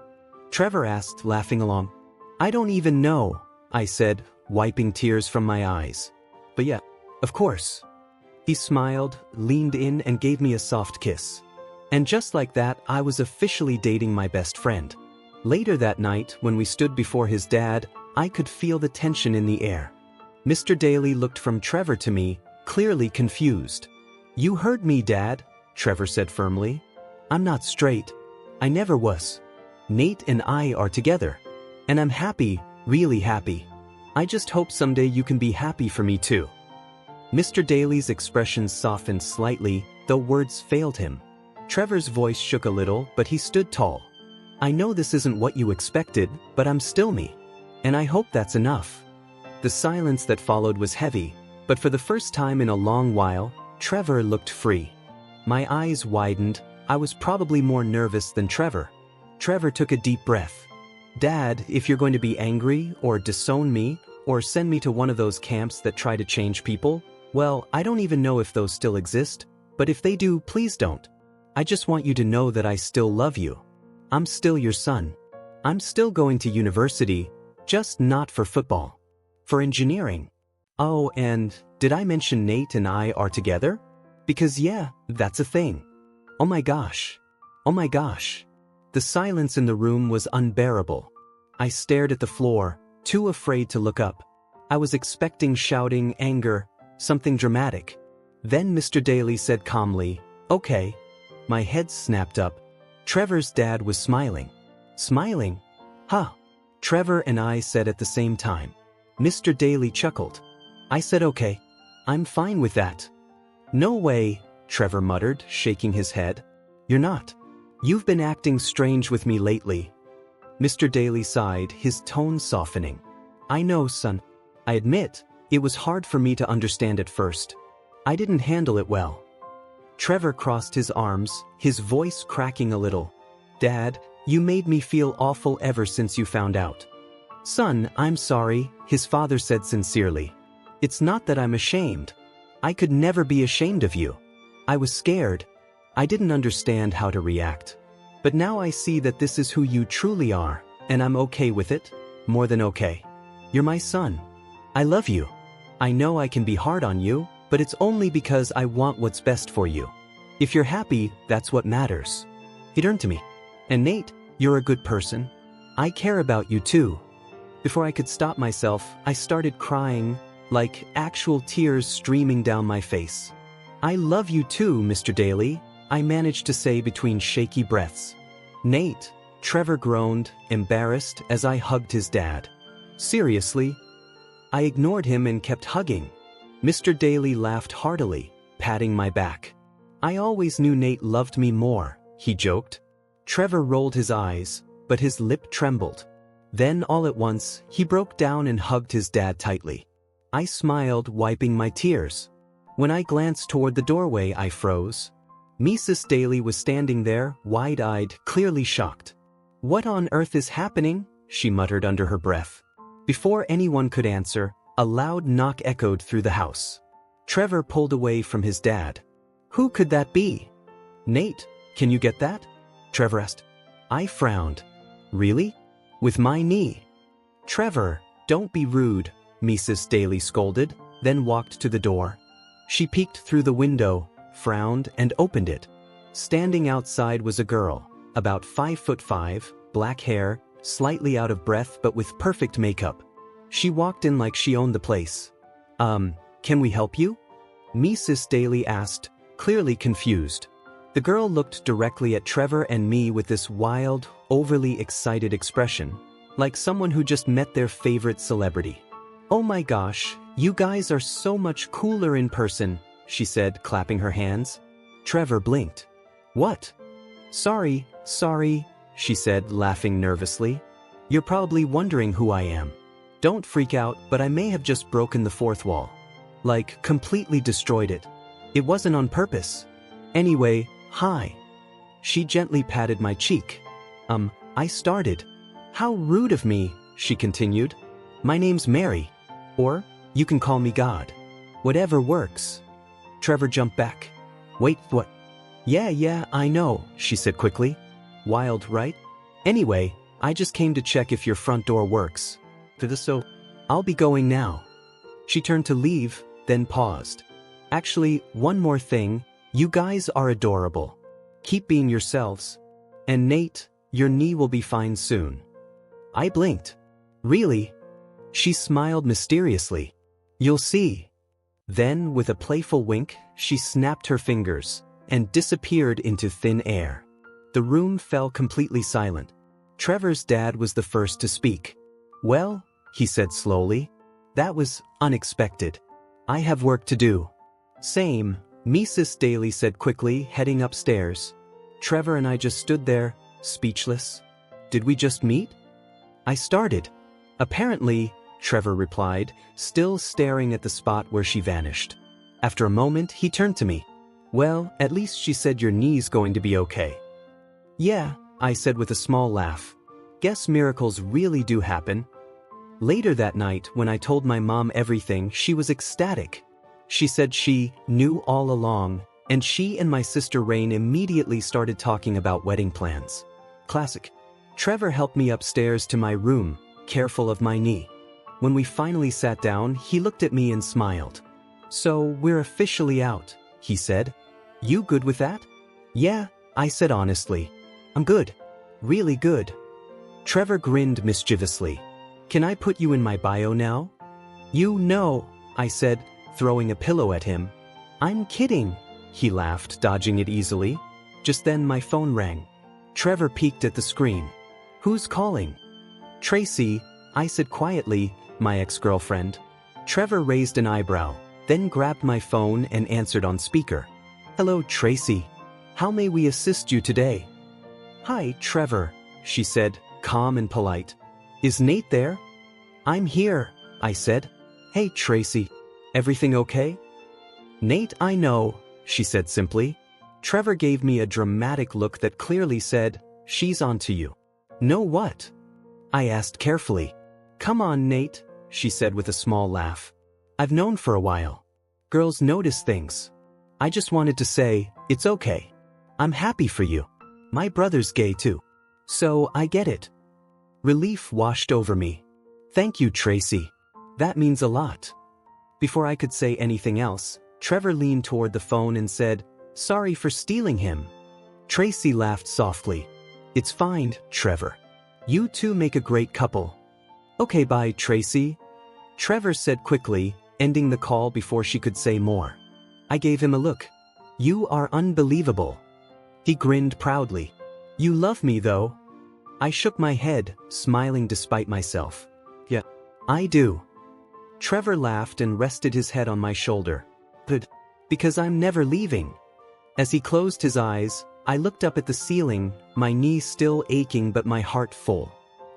Trevor asked, laughing along. I don't even know, I said, wiping tears from my eyes. But yeah, of course. He smiled, leaned in and gave me a soft kiss. And just like that, I was officially dating my best friend. Later that night, when we stood before his dad, I could feel the tension in the air. Mr. Daly looked from Trevor to me, clearly confused. You heard me, Dad, Trevor said firmly. I'm not straight. I never was. Nate and I are together. And I'm happy, really happy. I just hope someday you can be happy for me too. Mr. Daly's expression softened slightly, though words failed him. Trevor's voice shook a little, but he stood tall. I know this isn't what you expected, but I'm still me. And I hope that's enough. The silence that followed was heavy, but for the first time in a long while, Trevor looked free. My eyes widened. I was probably more nervous than Trevor. Trevor took a deep breath. Dad, if you're going to be angry, or disown me, or send me to one of those camps that try to change people, well, I don't even know if those still exist, but if they do, please don't. I just want you to know that I still love you. I'm still your son. I'm still going to university, just not for football. For engineering. Oh, and did I mention Nate and I are together? Because yeah, that's a thing. Oh my gosh. Oh my gosh. The silence in the room was unbearable. I stared at the floor, too afraid to look up. I was expecting shouting, anger, something dramatic. Then Mr. Daly said calmly, okay. My head snapped up. Trevor's dad was smiling. Smiling? Huh. Trevor and I said at the same time. Mr. Daly chuckled. I said okay. I'm fine with that. No way, Trevor muttered, shaking his head. You're not. You've been acting strange with me lately. Mr. Daly sighed, his tone softening. I know, son. I admit, it was hard for me to understand at first. I didn't handle it well. Trevor crossed his arms, his voice cracking a little. Dad, you made me feel awful ever since you found out. Son, I'm sorry, his father said sincerely. It's not that I'm ashamed. I could never be ashamed of you. I was scared. I didn't understand how to react. But now I see that this is who you truly are, and I'm okay with it, more than okay. You're my son. I love you. I know I can be hard on you, but it's only because I want what's best for you. If you're happy, that's what matters. He turned to me. And Nate, you're a good person. I care about you too. Before I could stop myself, I started crying, like actual tears streaming down my face. I love you too, Mr. Daly, I managed to say between shaky breaths. Nate, Trevor groaned, embarrassed as I hugged his dad. Seriously? I ignored him and kept hugging. Mr. Daly laughed heartily, patting my back. I always knew Nate loved me more, he joked. Trevor rolled his eyes, but his lip trembled. Then all at once, he broke down and hugged his dad tightly. I smiled, wiping my tears. When I glanced toward the doorway, I froze. Mrs. Daly was standing there, wide-eyed, clearly shocked. What on earth is happening? She muttered under her breath. Before anyone could answer, a loud knock echoed through the house. Trevor pulled away from his dad. Who could that be? Nate, can you get that? Trevor asked. I frowned. Really? With my knee? Trevor, don't be rude, Mrs. Daly scolded, then walked to the door. She peeked through the window, frowned, and opened it. Standing outside was a girl, about 5'5", black hair, slightly out of breath but with perfect makeup. She walked in like she owned the place. Can we help you?" Mrs. Daly asked, clearly confused. The girl looked directly at Trevor and me with this wild, overly excited expression, like someone who just met their favorite celebrity. "Oh my gosh, you guys are so much cooler in person," she said, clapping her hands. Trevor blinked. "What?" Sorry, she said, laughing nervously. "You're probably wondering who I am. Don't freak out, but I may have just broken the fourth wall. Like, completely destroyed it. It wasn't on purpose. Anyway, hi." She gently patted my cheek. I started. "How rude of me," she continued. "My name's Mary. Or, you can call me God. Whatever works." Trevor jumped back. "Wait, what?" Yeah, I know," she said quickly. "Wild, right? Anyway, I just came to check if your front door works. So, I'll be going now." She turned to leave, then paused. "Actually, one more thing, you guys are adorable. Keep being yourselves. And Nate, your knee will be fine soon." I blinked. "Really?" She smiled mysteriously. "You'll see." Then, with a playful wink, she snapped her fingers and disappeared into thin air. The room fell completely silent. Trevor's dad was the first to speak. "Well," he said slowly, "that was unexpected. I have work to do." "Same," Mrs. Daly said quickly, heading upstairs. Trevor and I just stood there, speechless. "Did we just meet?" I started. "Apparently," Trevor replied, still staring at the spot where she vanished. After a moment, he turned to me. "Well, at least she said your knee's going to be okay." "Yeah," I said with a small laugh. "Guess miracles really do happen." Later that night, when I told my mom everything, she was ecstatic. She said she knew all along, and she and my sister Rain immediately started talking about wedding plans. Classic. Trevor helped me upstairs to my room, careful of my knee. When we finally sat down, he looked at me and smiled. "So, we're officially out," he said. "You good with that?" "Yeah," I said honestly. "I'm good. Really good." Trevor grinned mischievously. "Can I put you in my bio now?" "You know," I said, throwing a pillow at him. "I'm kidding," he laughed, dodging it easily. Just then my phone rang. Trevor peeked at the screen. "Who's calling?" "Tracy," I said quietly, "my ex-girlfriend." Trevor raised an eyebrow, then grabbed my phone and answered on speaker. "Hello, Tracy. How may we assist you today?" "Hi, Trevor," she said, calm and polite. "Is Nate there?" "I'm here," I said. "Hey, Tracy. Everything okay?" "Nate, I know," she said simply. Trevor gave me a dramatic look that clearly said, "She's on to you." "Know what?" I asked carefully. "Come on, Nate," she said with a small laugh. "I've known for a while. Girls notice things. I just wanted to say, it's okay. I'm happy for you. My brother's gay too. So I get it." Relief washed over me. "Thank you, Tracy. That means a lot." Before I could say anything else, Trevor leaned toward the phone and said, "Sorry for stealing him." Tracy laughed softly. "It's fine, Trevor. You two make a great couple." "Okay, bye, Tracy," Trevor said quickly, ending the call before she could say more. I gave him a look. "You are unbelievable." He grinned proudly. "You love me, though." I shook my head, smiling despite myself. "Yeah, I do." Trevor laughed and rested his head on my shoulder. "Good. Because I'm never leaving." As he closed his eyes, I looked up at the ceiling, my knees still aching but my heart full.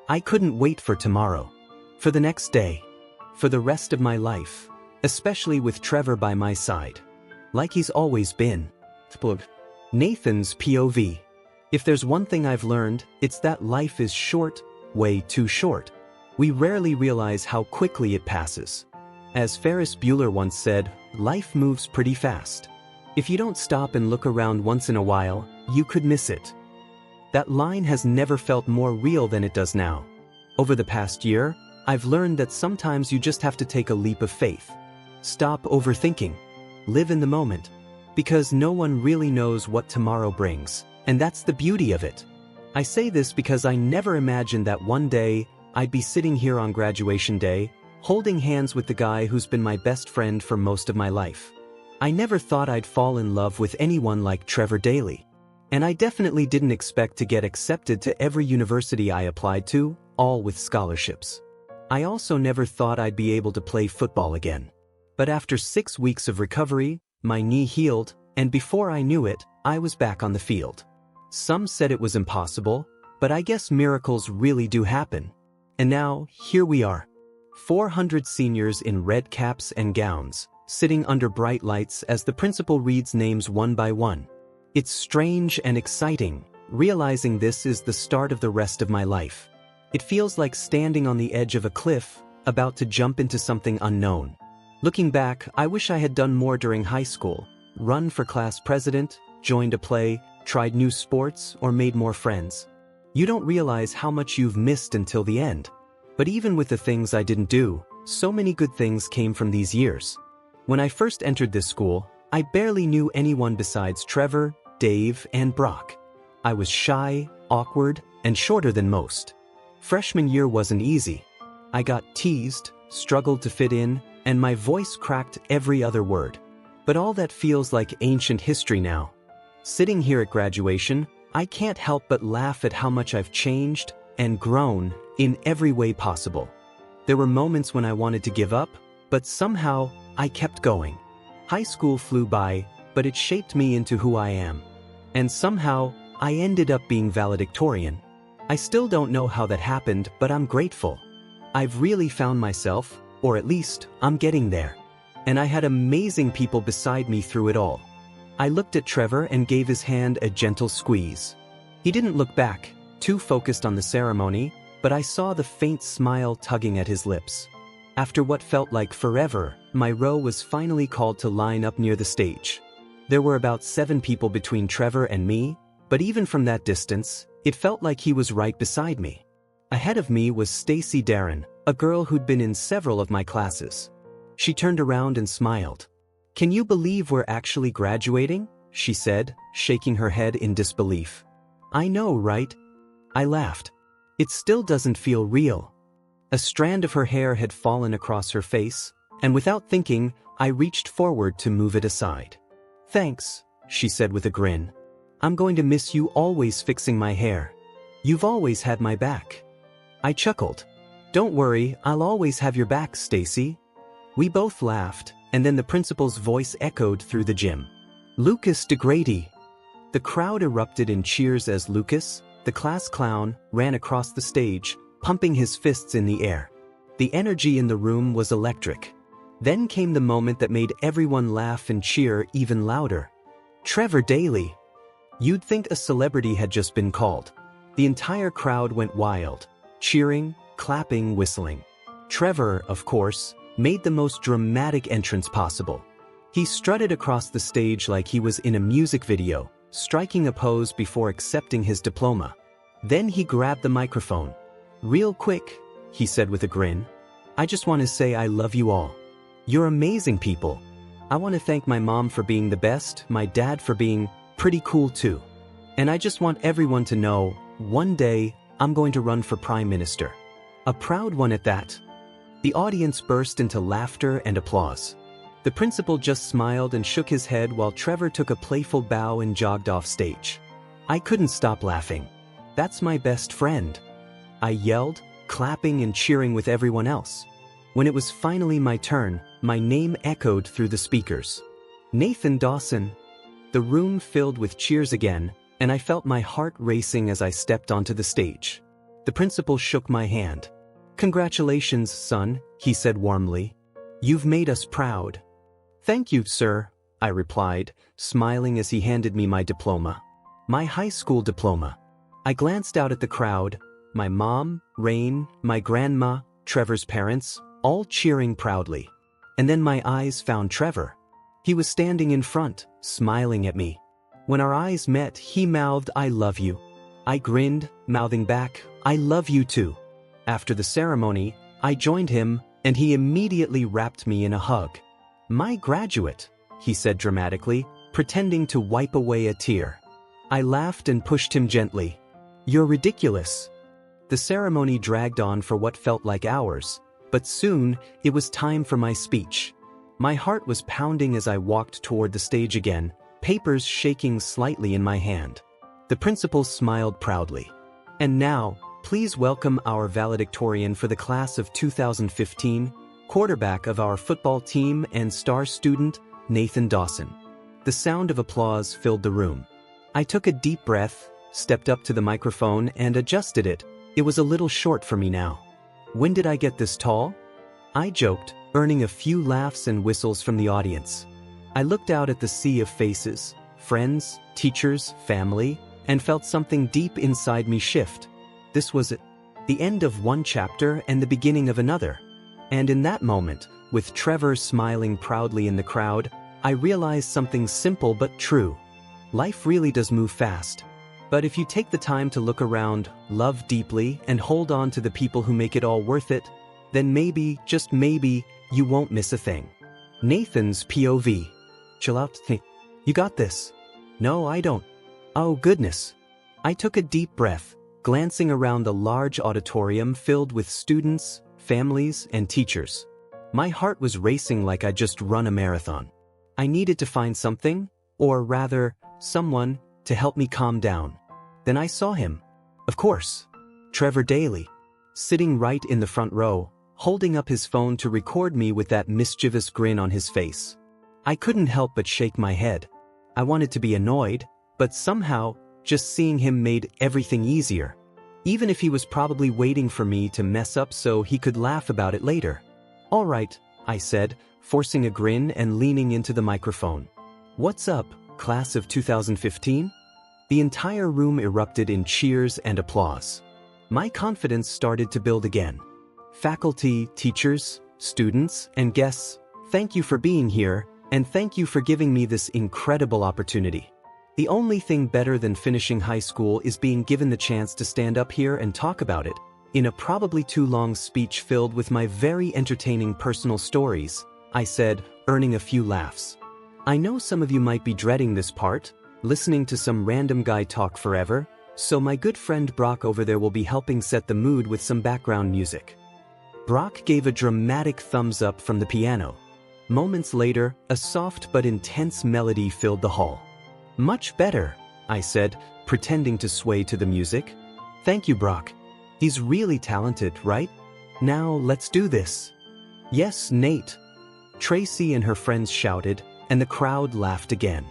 I couldn't wait for tomorrow. For the next day. For the rest of my life. Especially with Trevor by my side. Like he's always been. Nathan's POV. If there's one thing I've learned, it's that life is short, way too short. We rarely realize how quickly it passes. As Ferris Bueller once said, life moves pretty fast. If you don't stop and look around once in a while, you could miss it. That line has never felt more real than it does now. Over the past year, I've learned that sometimes you just have to take a leap of faith. Stop overthinking. live in the moment. Because no one really knows what tomorrow brings, and that's the beauty of it. I say this because I never imagined that one day I'd be sitting here on graduation day, holding hands with the guy who's been my best friend for most of my life. I never thought I'd fall in love with anyone like Trevor Daley. And I definitely didn't expect to get accepted to every university I applied to, all with scholarships. I also never thought I'd be able to play football again. But after 6 weeks of recovery, my knee healed, and before I knew it, I was back on the field. Some said it was impossible, but I guess miracles really do happen. And now, here we are. 400 seniors in red caps and gowns, sitting under bright lights as the principal reads names one by one. It's strange and exciting, realizing this is the start of the rest of my life. It feels like standing on the edge of a cliff, about to jump into something unknown. Looking back, I wish I had done more during high school, run for class president, joined a play, tried new sports, or made more friends. You don't realize how much you've missed until the end. But even with the things I didn't do, so many good things came from these years. When I first entered this school, I barely knew anyone besides Trevor, Dave, and Brock. I was shy, awkward, and shorter than most. Freshman year wasn't easy. I got teased, struggled to fit in, and my voice cracked every other word. But all that feels like ancient history now. Sitting here at graduation, I can't help but laugh at how much I've changed and grown in every way possible. There were moments when I wanted to give up, but somehow I kept going. High school flew by, but it shaped me into who I am. And somehow, I ended up being valedictorian. I still don't know how that happened, but I'm grateful. I've really found myself, or at least, I'm getting there. And I had amazing people beside me through it all. I looked at Trevor and gave his hand a gentle squeeze. He didn't look back, too focused on the ceremony, but I saw the faint smile tugging at his lips. After what felt like forever, my row was finally called to line up near the stage. There were about 7 people between Trevor and me, but even from that distance, it felt like he was right beside me. Ahead of me was Stacy Darren, a girl who'd been in several of my classes. She turned around and smiled. "Can you believe we're actually graduating?" she said, shaking her head in disbelief. "I know, right?" I laughed. "It still doesn't feel real." A strand of her hair had fallen across her face, and without thinking, I reached forward to move it aside. "Thanks," she said with a grin. "I'm going to miss you always fixing my hair. You've always had my back." I chuckled. "Don't worry, I'll always have your back, Stacy." We both laughed, and then the principal's voice echoed through the gym. "Lucas DeGrady." The crowd erupted in cheers as Lucas, the class clown, ran across the stage, pumping his fists in the air. The energy in the room was electric. Then came the moment that made everyone laugh and cheer even louder. Trevor Daley. You'd think a celebrity had just been called. The entire crowd went wild, cheering, clapping, whistling. Trevor, of course, made the most dramatic entrance possible. He strutted across the stage like he was in a music video, striking a pose before accepting his diploma. Then he grabbed the microphone. "Real quick," he said with a grin, "I just want to say I love you all. You're amazing people. I want to thank my mom for being the best, my dad for being pretty cool too. And I just want everyone to know, one day, I'm going to run for Prime Minister. A proud one at that." The audience burst into laughter and applause. The principal just smiled and shook his head while Trevor took a playful bow and jogged off stage. I couldn't stop laughing. "That's my best friend," I yelled, clapping and cheering with everyone else. When it was finally my turn, my name echoed through the speakers. "Nathan Dawson." The room filled with cheers again, and I felt my heart racing as I stepped onto the stage. The principal shook my hand. "Congratulations, son," he said warmly. "You've made us proud." "Thank you, sir," I replied, smiling as he handed me my diploma. My high school diploma. I glanced out at the crowd, my mom, Rain, my grandma, Trevor's parents, all cheering proudly. And then my eyes found Trevor. He was standing in front, smiling at me. When our eyes met, he mouthed, "I love you." I grinned, mouthing back, "I love you too." After the ceremony, I joined him, and he immediately wrapped me in a hug. "My graduate," he said dramatically, pretending to wipe away a tear. I laughed and pushed him gently. You're ridiculous. The ceremony dragged on for what felt like hours, but soon it was time for my speech. My heart was pounding as I walked toward the stage again, papers shaking slightly in my hand. The principal smiled proudly. And now, please welcome our valedictorian for the class of 2015, quarterback of our football team and star student, Nathan Dawson. The sound of applause filled the room. I took a deep breath, stepped up to the microphone and adjusted it. It was a little short for me now. When did I get this tall? I joked, earning a few laughs and whistles from the audience. I looked out at the sea of faces, friends, teachers, family, and felt something deep inside me shift. This was it. The end of one chapter and the beginning of another. And in that moment, with Trevor smiling proudly in the crowd, I realized something simple but true. Life really does move fast. But if you take the time to look around, love deeply, and hold on to the people who make it all worth it, then maybe, just maybe, you won't miss a thing. Nathan's POV. Chill out. You got this. No, I don't. Oh, goodness. I took a deep breath, glancing around the large auditorium filled with students, families, and teachers. My heart was racing like I'd just run a marathon. I needed to find something, or rather, someone, to help me calm down. Then I saw him. Of course. Trevor Daly. Sitting right in the front row, holding up his phone to record me with that mischievous grin on his face. I couldn't help but shake my head. I wanted to be annoyed, but somehow, just seeing him made everything easier. Even if he was probably waiting for me to mess up so he could laugh about it later. All right, I said, forcing a grin and leaning into the microphone. What's up, class of 2015? The entire room erupted in cheers and applause. My confidence started to build again. Faculty, teachers, students, and guests, thank you for being here, and thank you for giving me this incredible opportunity. The only thing better than finishing high school is being given the chance to stand up here and talk about it, in a probably too long speech filled with my very entertaining personal stories, I said, earning a few laughs. I know some of you might be dreading this part, listening to some random guy talk forever, so my good friend Brock over there will be helping set the mood with some background music. Brock gave a dramatic thumbs up from the piano. Moments later, a soft but intense melody filled the hall. Much better, I said, pretending to sway to the music. Thank you, Brock. He's really talented, right? Now let's do this. Yes, Nate. Tracy and her friends shouted, and the crowd laughed again.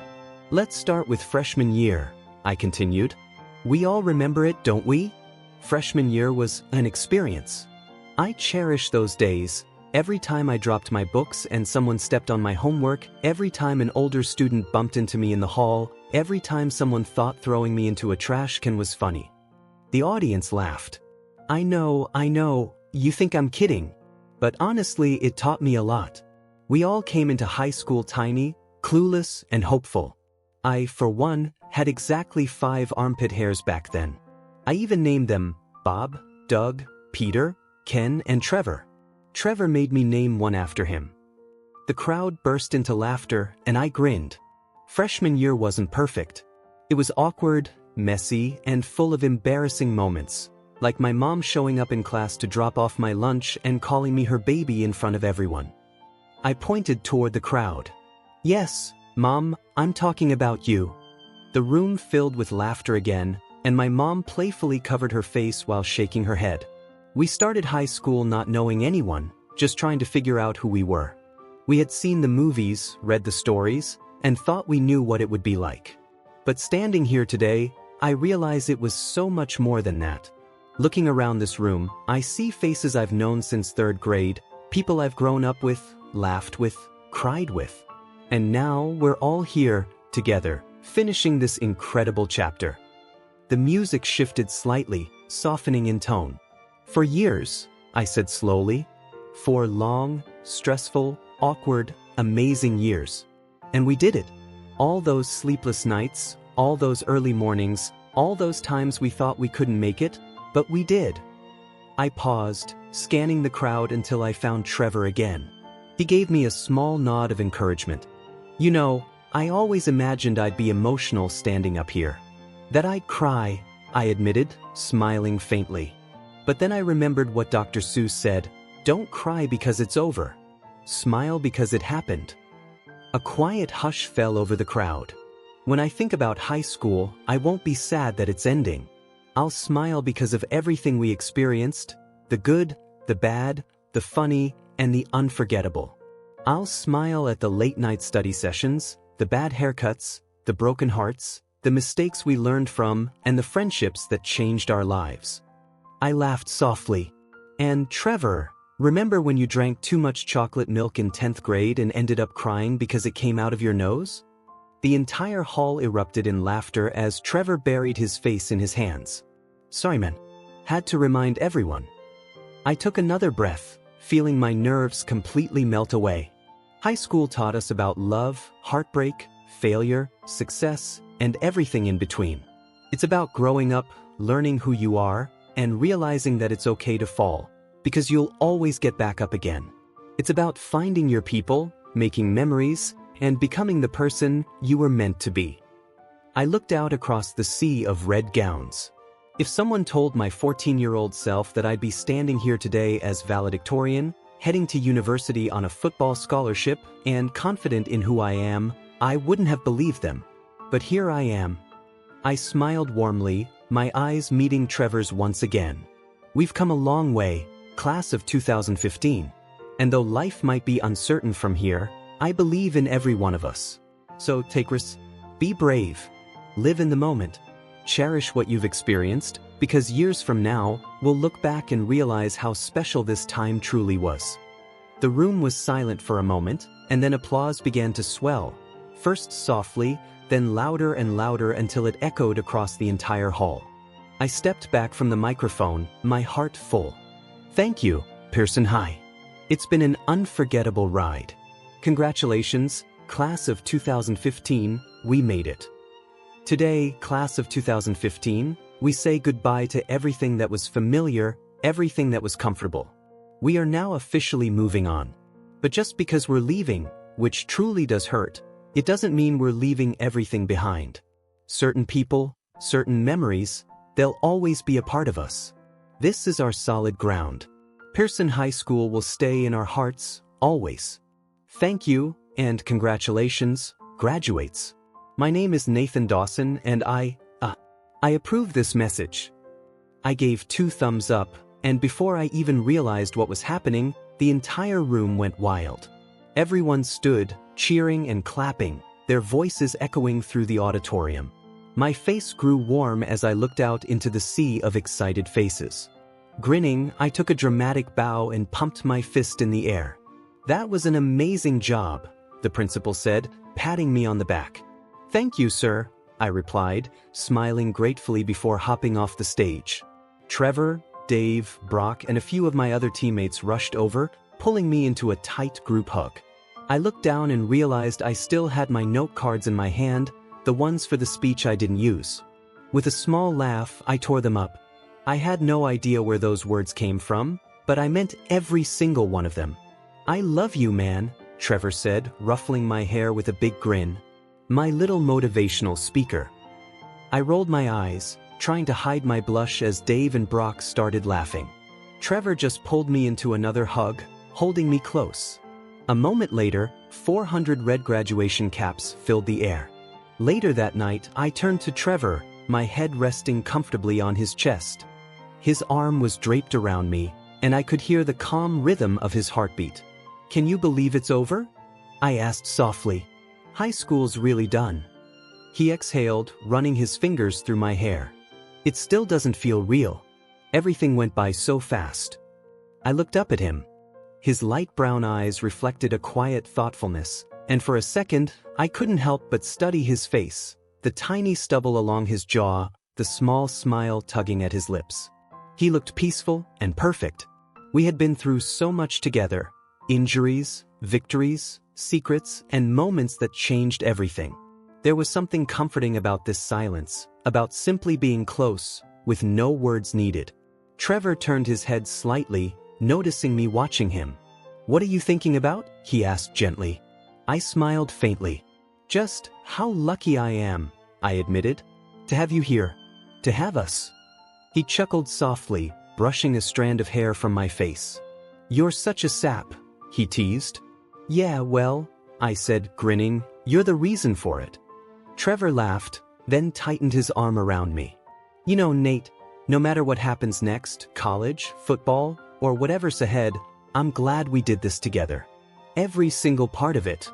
Let's start with freshman year, I continued. We all remember it, don't we? Freshman year was an experience. I cherish those days. Every time I dropped my books and someone stepped on my homework, every time an older student bumped into me in the hall, every time someone thought throwing me into a trash can was funny. The audience laughed. I know, you think I'm kidding. But honestly, it taught me a lot. We all came into high school tiny, clueless, and hopeful. I, for one, had exactly 5 armpit hairs back then. I even named them Bob, Doug, Peter, Ken, and Trevor. Trevor made me name one after him. The crowd burst into laughter, and I grinned. Freshman year wasn't perfect. It was awkward, messy, and full of embarrassing moments, like my mom showing up in class to drop off my lunch and calling me her baby in front of everyone. I pointed toward the crowd. Yes, Mom, I'm talking about you. The room filled with laughter again, and my mom playfully covered her face while shaking her head. We started high school not knowing anyone, just trying to figure out who we were. We had seen the movies, read the stories, and thought we knew what it would be like. But standing here today, I realize it was so much more than that. Looking around this room, I see faces I've known since 3rd grade, people I've grown up with, laughed with, cried with. And now we're all here, together, finishing this incredible chapter. The music shifted slightly, softening in tone. For years, I said slowly. 4 long, stressful, awkward, amazing years. And we did it. All those sleepless nights, all those early mornings, all those times we thought we couldn't make it, but we did. I paused, scanning the crowd until I found Trevor again. He gave me a small nod of encouragement. You know, I always imagined I'd be emotional standing up here. That I'd cry, I admitted, smiling faintly. But then I remembered what Dr. Seuss said, don't cry because it's over. Smile because it happened. A quiet hush fell over the crowd. When I think about high school, I won't be sad that it's ending. I'll smile because of everything we experienced, the good, the bad, the funny, and the unforgettable. I'll smile at the late-night study sessions, the bad haircuts, the broken hearts, the mistakes we learned from, and the friendships that changed our lives. I laughed softly. And Trevor, remember when you drank too much chocolate milk in 10th grade and ended up crying because it came out of your nose? The entire hall erupted in laughter as Trevor buried his face in his hands. Sorry man. Had to remind everyone. I took another breath, feeling my nerves completely melt away. High school taught us about love, heartbreak, failure, success, and everything in between. It's about growing up, learning who you are, and realizing that it's okay to fall, because you'll always get back up again. It's about finding your people, making memories, and becoming the person you were meant to be. I looked out across the sea of red gowns. If someone told my 14-year-old self that I'd be standing here today as valedictorian, heading to university on a football scholarship, and confident in who I am, I wouldn't have believed them. But here I am. I smiled warmly, my eyes meeting Trevor's once again. We've come a long way, class of 2015. And though life might be uncertain from here, I believe in every one of us. So take risks, be brave, live in the moment, cherish what you've experienced, because years from now, we'll look back and realize how special this time truly was. The room was silent for a moment, and then applause began to swell, first softly, then louder and louder until it echoed across the entire hall. I stepped back from the microphone, my heart full. Thank you, Pearson High. It's been an unforgettable ride. Congratulations, class of 2015, we made it. Today, class of 2015, we say goodbye to everything that was familiar, everything that was comfortable. We are now officially moving on. But just because we're leaving, which truly does hurt, it doesn't mean we're leaving everything behind. Certain people, certain memories, they'll always be a part of us. This is our solid ground. Pearson High School will stay in our hearts, always. Thank you, and congratulations, graduates. My name is Nathan Dawson, and I approve this message. I gave 2 thumbs up, and before I even realized what was happening, the entire room went wild. Everyone stood, cheering and clapping, their voices echoing through the auditorium. My face grew warm as I looked out into the sea of excited faces. Grinning, I took a dramatic bow and pumped my fist in the air. That was an amazing job, the principal said, patting me on the back. Thank you, sir, I replied, smiling gratefully before hopping off the stage. Trevor, Dave, Brock, and a few of my other teammates rushed over, pulling me into a tight group hug. I looked down and realized I still had my note cards in my hand, the ones for the speech I didn't use. With a small laugh, I tore them up. I had no idea where those words came from, but I meant every single one of them. I love you, man, Trevor said, ruffling my hair with a big grin. My little motivational speaker. I rolled my eyes, trying to hide my blush as Dave and Brock started laughing. Trevor just pulled me into another hug, holding me close. A moment later, 400 red graduation caps filled the air. Later that night, I turned to Trevor, my head resting comfortably on his chest. His arm was draped around me, and I could hear the calm rhythm of his heartbeat. Can you believe it's over? I asked softly. High school's really done. He exhaled, running his fingers through my hair. It still doesn't feel real. Everything went by so fast. I looked up at him. His light brown eyes reflected a quiet thoughtfulness, and for a second, I couldn't help but study his face, the tiny stubble along his jaw, the small smile tugging at his lips. He looked peaceful and perfect. We had been through so much together, injuries, victories, secrets, and moments that changed everything. There was something comforting about this silence, about simply being close, with no words needed. Trevor turned his head slightly, noticing me watching him. What are you thinking about? He asked gently. I smiled faintly. Just how lucky I am, I admitted. To have you here. To have us. He chuckled softly, brushing a strand of hair from my face. You're such a sap, he teased. Yeah, well, I said, grinning, you're the reason for it. Trevor laughed, then tightened his arm around me. You know, Nate, no matter what happens next, college, football, or whatever's ahead, I'm glad we did this together. Every single part of it.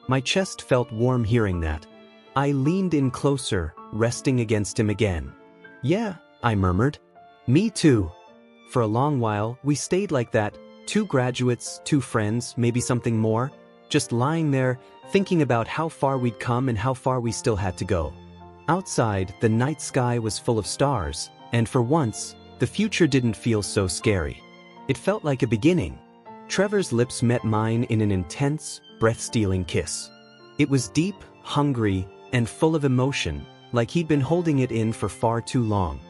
My chest felt warm hearing that. I leaned in closer, resting against him again. Yeah, I murmured. Me too. For a long while, we stayed like that, two graduates, two friends, maybe something more, just lying there, thinking about how far we'd come and how far we still had to go. Outside, the night sky was full of stars, and for once, the future didn't feel so scary. It felt like a beginning. Trevor's lips met mine in an intense, breath-stealing kiss. It was deep, hungry, and full of emotion, like he'd been holding it in for far too long.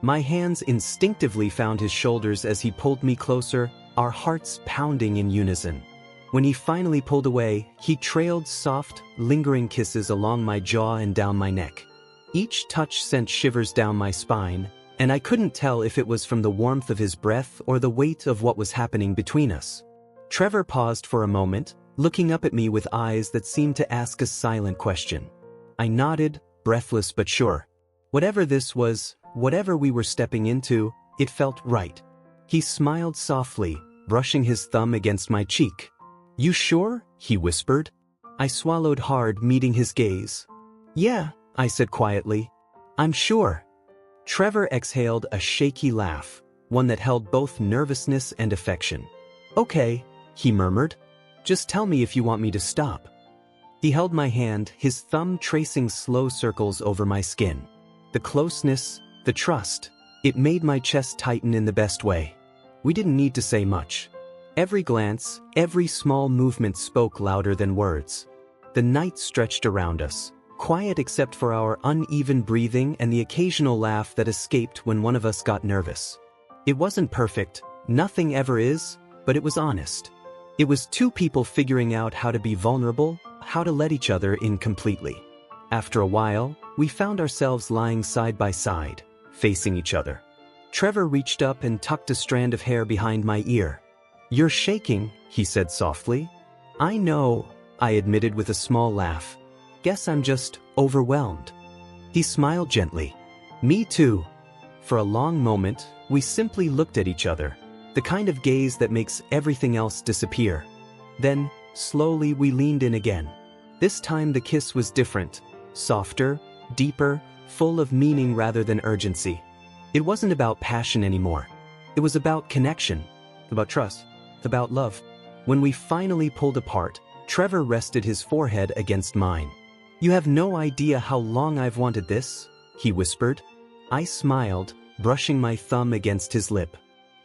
My hands instinctively found his shoulders as he pulled me closer, our hearts pounding in unison. When he finally pulled away, he trailed soft, lingering kisses along my jaw and down my neck. Each touch sent shivers down my spine, and I couldn't tell if it was from the warmth of his breath or the weight of what was happening between us. Trevor paused for a moment, looking up at me with eyes that seemed to ask a silent question. I nodded, breathless but sure. Whatever this was, whatever we were stepping into, it felt right. He smiled softly, brushing his thumb against my cheek. You sure? He whispered. I swallowed hard, meeting his gaze. Yeah, I said quietly. I'm sure. Trevor exhaled a shaky laugh, one that held both nervousness and affection. Okay, he murmured. Just tell me if you want me to stop. He held my hand, his thumb tracing slow circles over my skin. The closeness, the trust, it made my chest tighten in the best way. We didn't need to say much. Every glance, every small movement spoke louder than words. The night stretched around us, quiet except for our uneven breathing and the occasional laugh that escaped when one of us got nervous. It wasn't perfect, nothing ever is, but it was honest. It was two people figuring out how to be vulnerable, how to let each other in completely. After a while, we found ourselves lying side by side, facing each other. Trevor reached up and tucked a strand of hair behind my ear. You're shaking, he said softly. I know, I admitted with a small laugh. Guess I'm just overwhelmed. He smiled gently. Me too. For a long moment, we simply looked at each other, the kind of gaze that makes everything else disappear. Then, slowly we leaned in again. This time the kiss was different, softer, deeper, full of meaning rather than urgency. It wasn't about passion anymore. It was about connection, about trust, about love. When we finally pulled apart, Trevor rested his forehead against mine. You have no idea how long I've wanted this, he whispered. I smiled, brushing my thumb against his lip.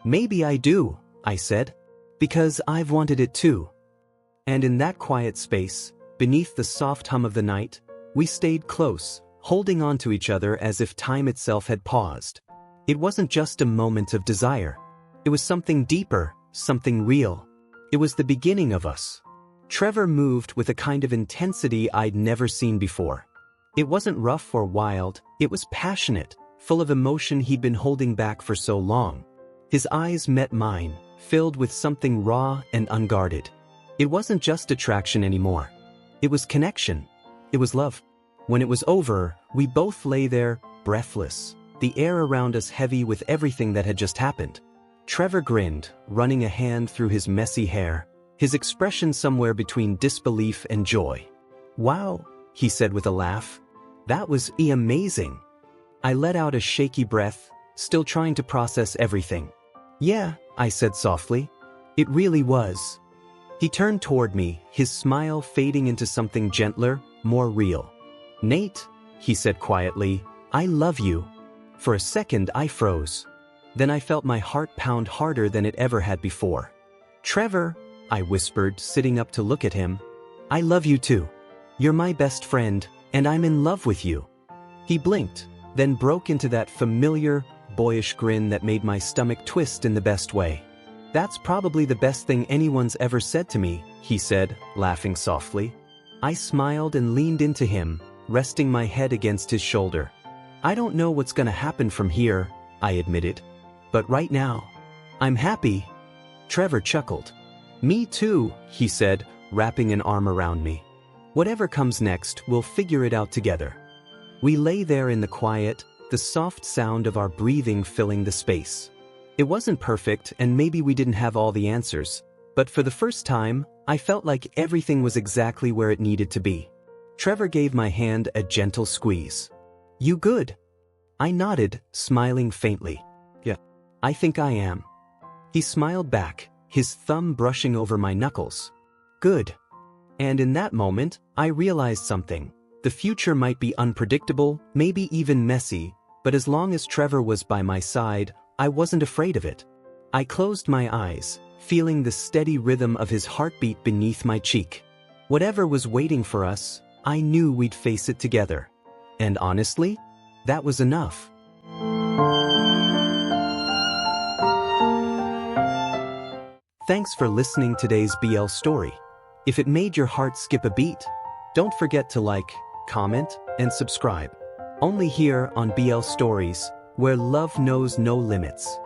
Maybe I do, I said, because I've wanted it too. And in that quiet space, beneath the soft hum of the night, we stayed close, holding on to each other as if time itself had paused. It wasn't just a moment of desire. It was something deeper, something real. It was the beginning of us. Trevor moved with a kind of intensity I'd never seen before. It wasn't rough or wild, it was passionate, full of emotion he'd been holding back for so long. His eyes met mine, filled with something raw and unguarded. It wasn't just attraction anymore. It was connection. It was love. When it was over, we both lay there, breathless, the air around us heavy with everything that had just happened. Trevor grinned, running a hand through his messy hair, his expression somewhere between disbelief and joy. Wow, he said with a laugh. That was amazing. I let out a shaky breath, still trying to process everything. Yeah, I said softly. It really was. He turned toward me, his smile fading into something gentler, more real. Nate, he said quietly, I love you. For a second I froze. Then I felt my heart pound harder than it ever had before. Trevor, I whispered, sitting up to look at him. I love you too. You're my best friend, and I'm in love with you. He blinked, then broke into that familiar, boyish grin that made my stomach twist in the best way. That's probably the best thing anyone's ever said to me, he said, laughing softly. I smiled and leaned into him, resting my head against his shoulder. I don't know what's gonna happen from here, I admitted. But right now, I'm happy. Trevor chuckled. Me too, he said, wrapping an arm around me. Whatever comes next, we'll figure it out together. We lay there in the quiet, the soft sound of our breathing filling the space. It wasn't perfect, and maybe we didn't have all the answers, but for the first time, I felt like everything was exactly where it needed to be. Trevor gave my hand a gentle squeeze. You good? I nodded, smiling faintly. Yeah, I think I am. He smiled back, his thumb brushing over my knuckles. Good. And in that moment, I realized something. The future might be unpredictable, maybe even messy, but as long as Trevor was by my side, I wasn't afraid of it. I closed my eyes, feeling the steady rhythm of his heartbeat beneath my cheek. Whatever was waiting for us, I knew we'd face it together. And honestly, that was enough. Thanks for listening to today's BL story. If it made your heart skip a beat, don't forget to like, comment, and subscribe. Only here on BL Stories, where love knows no limits.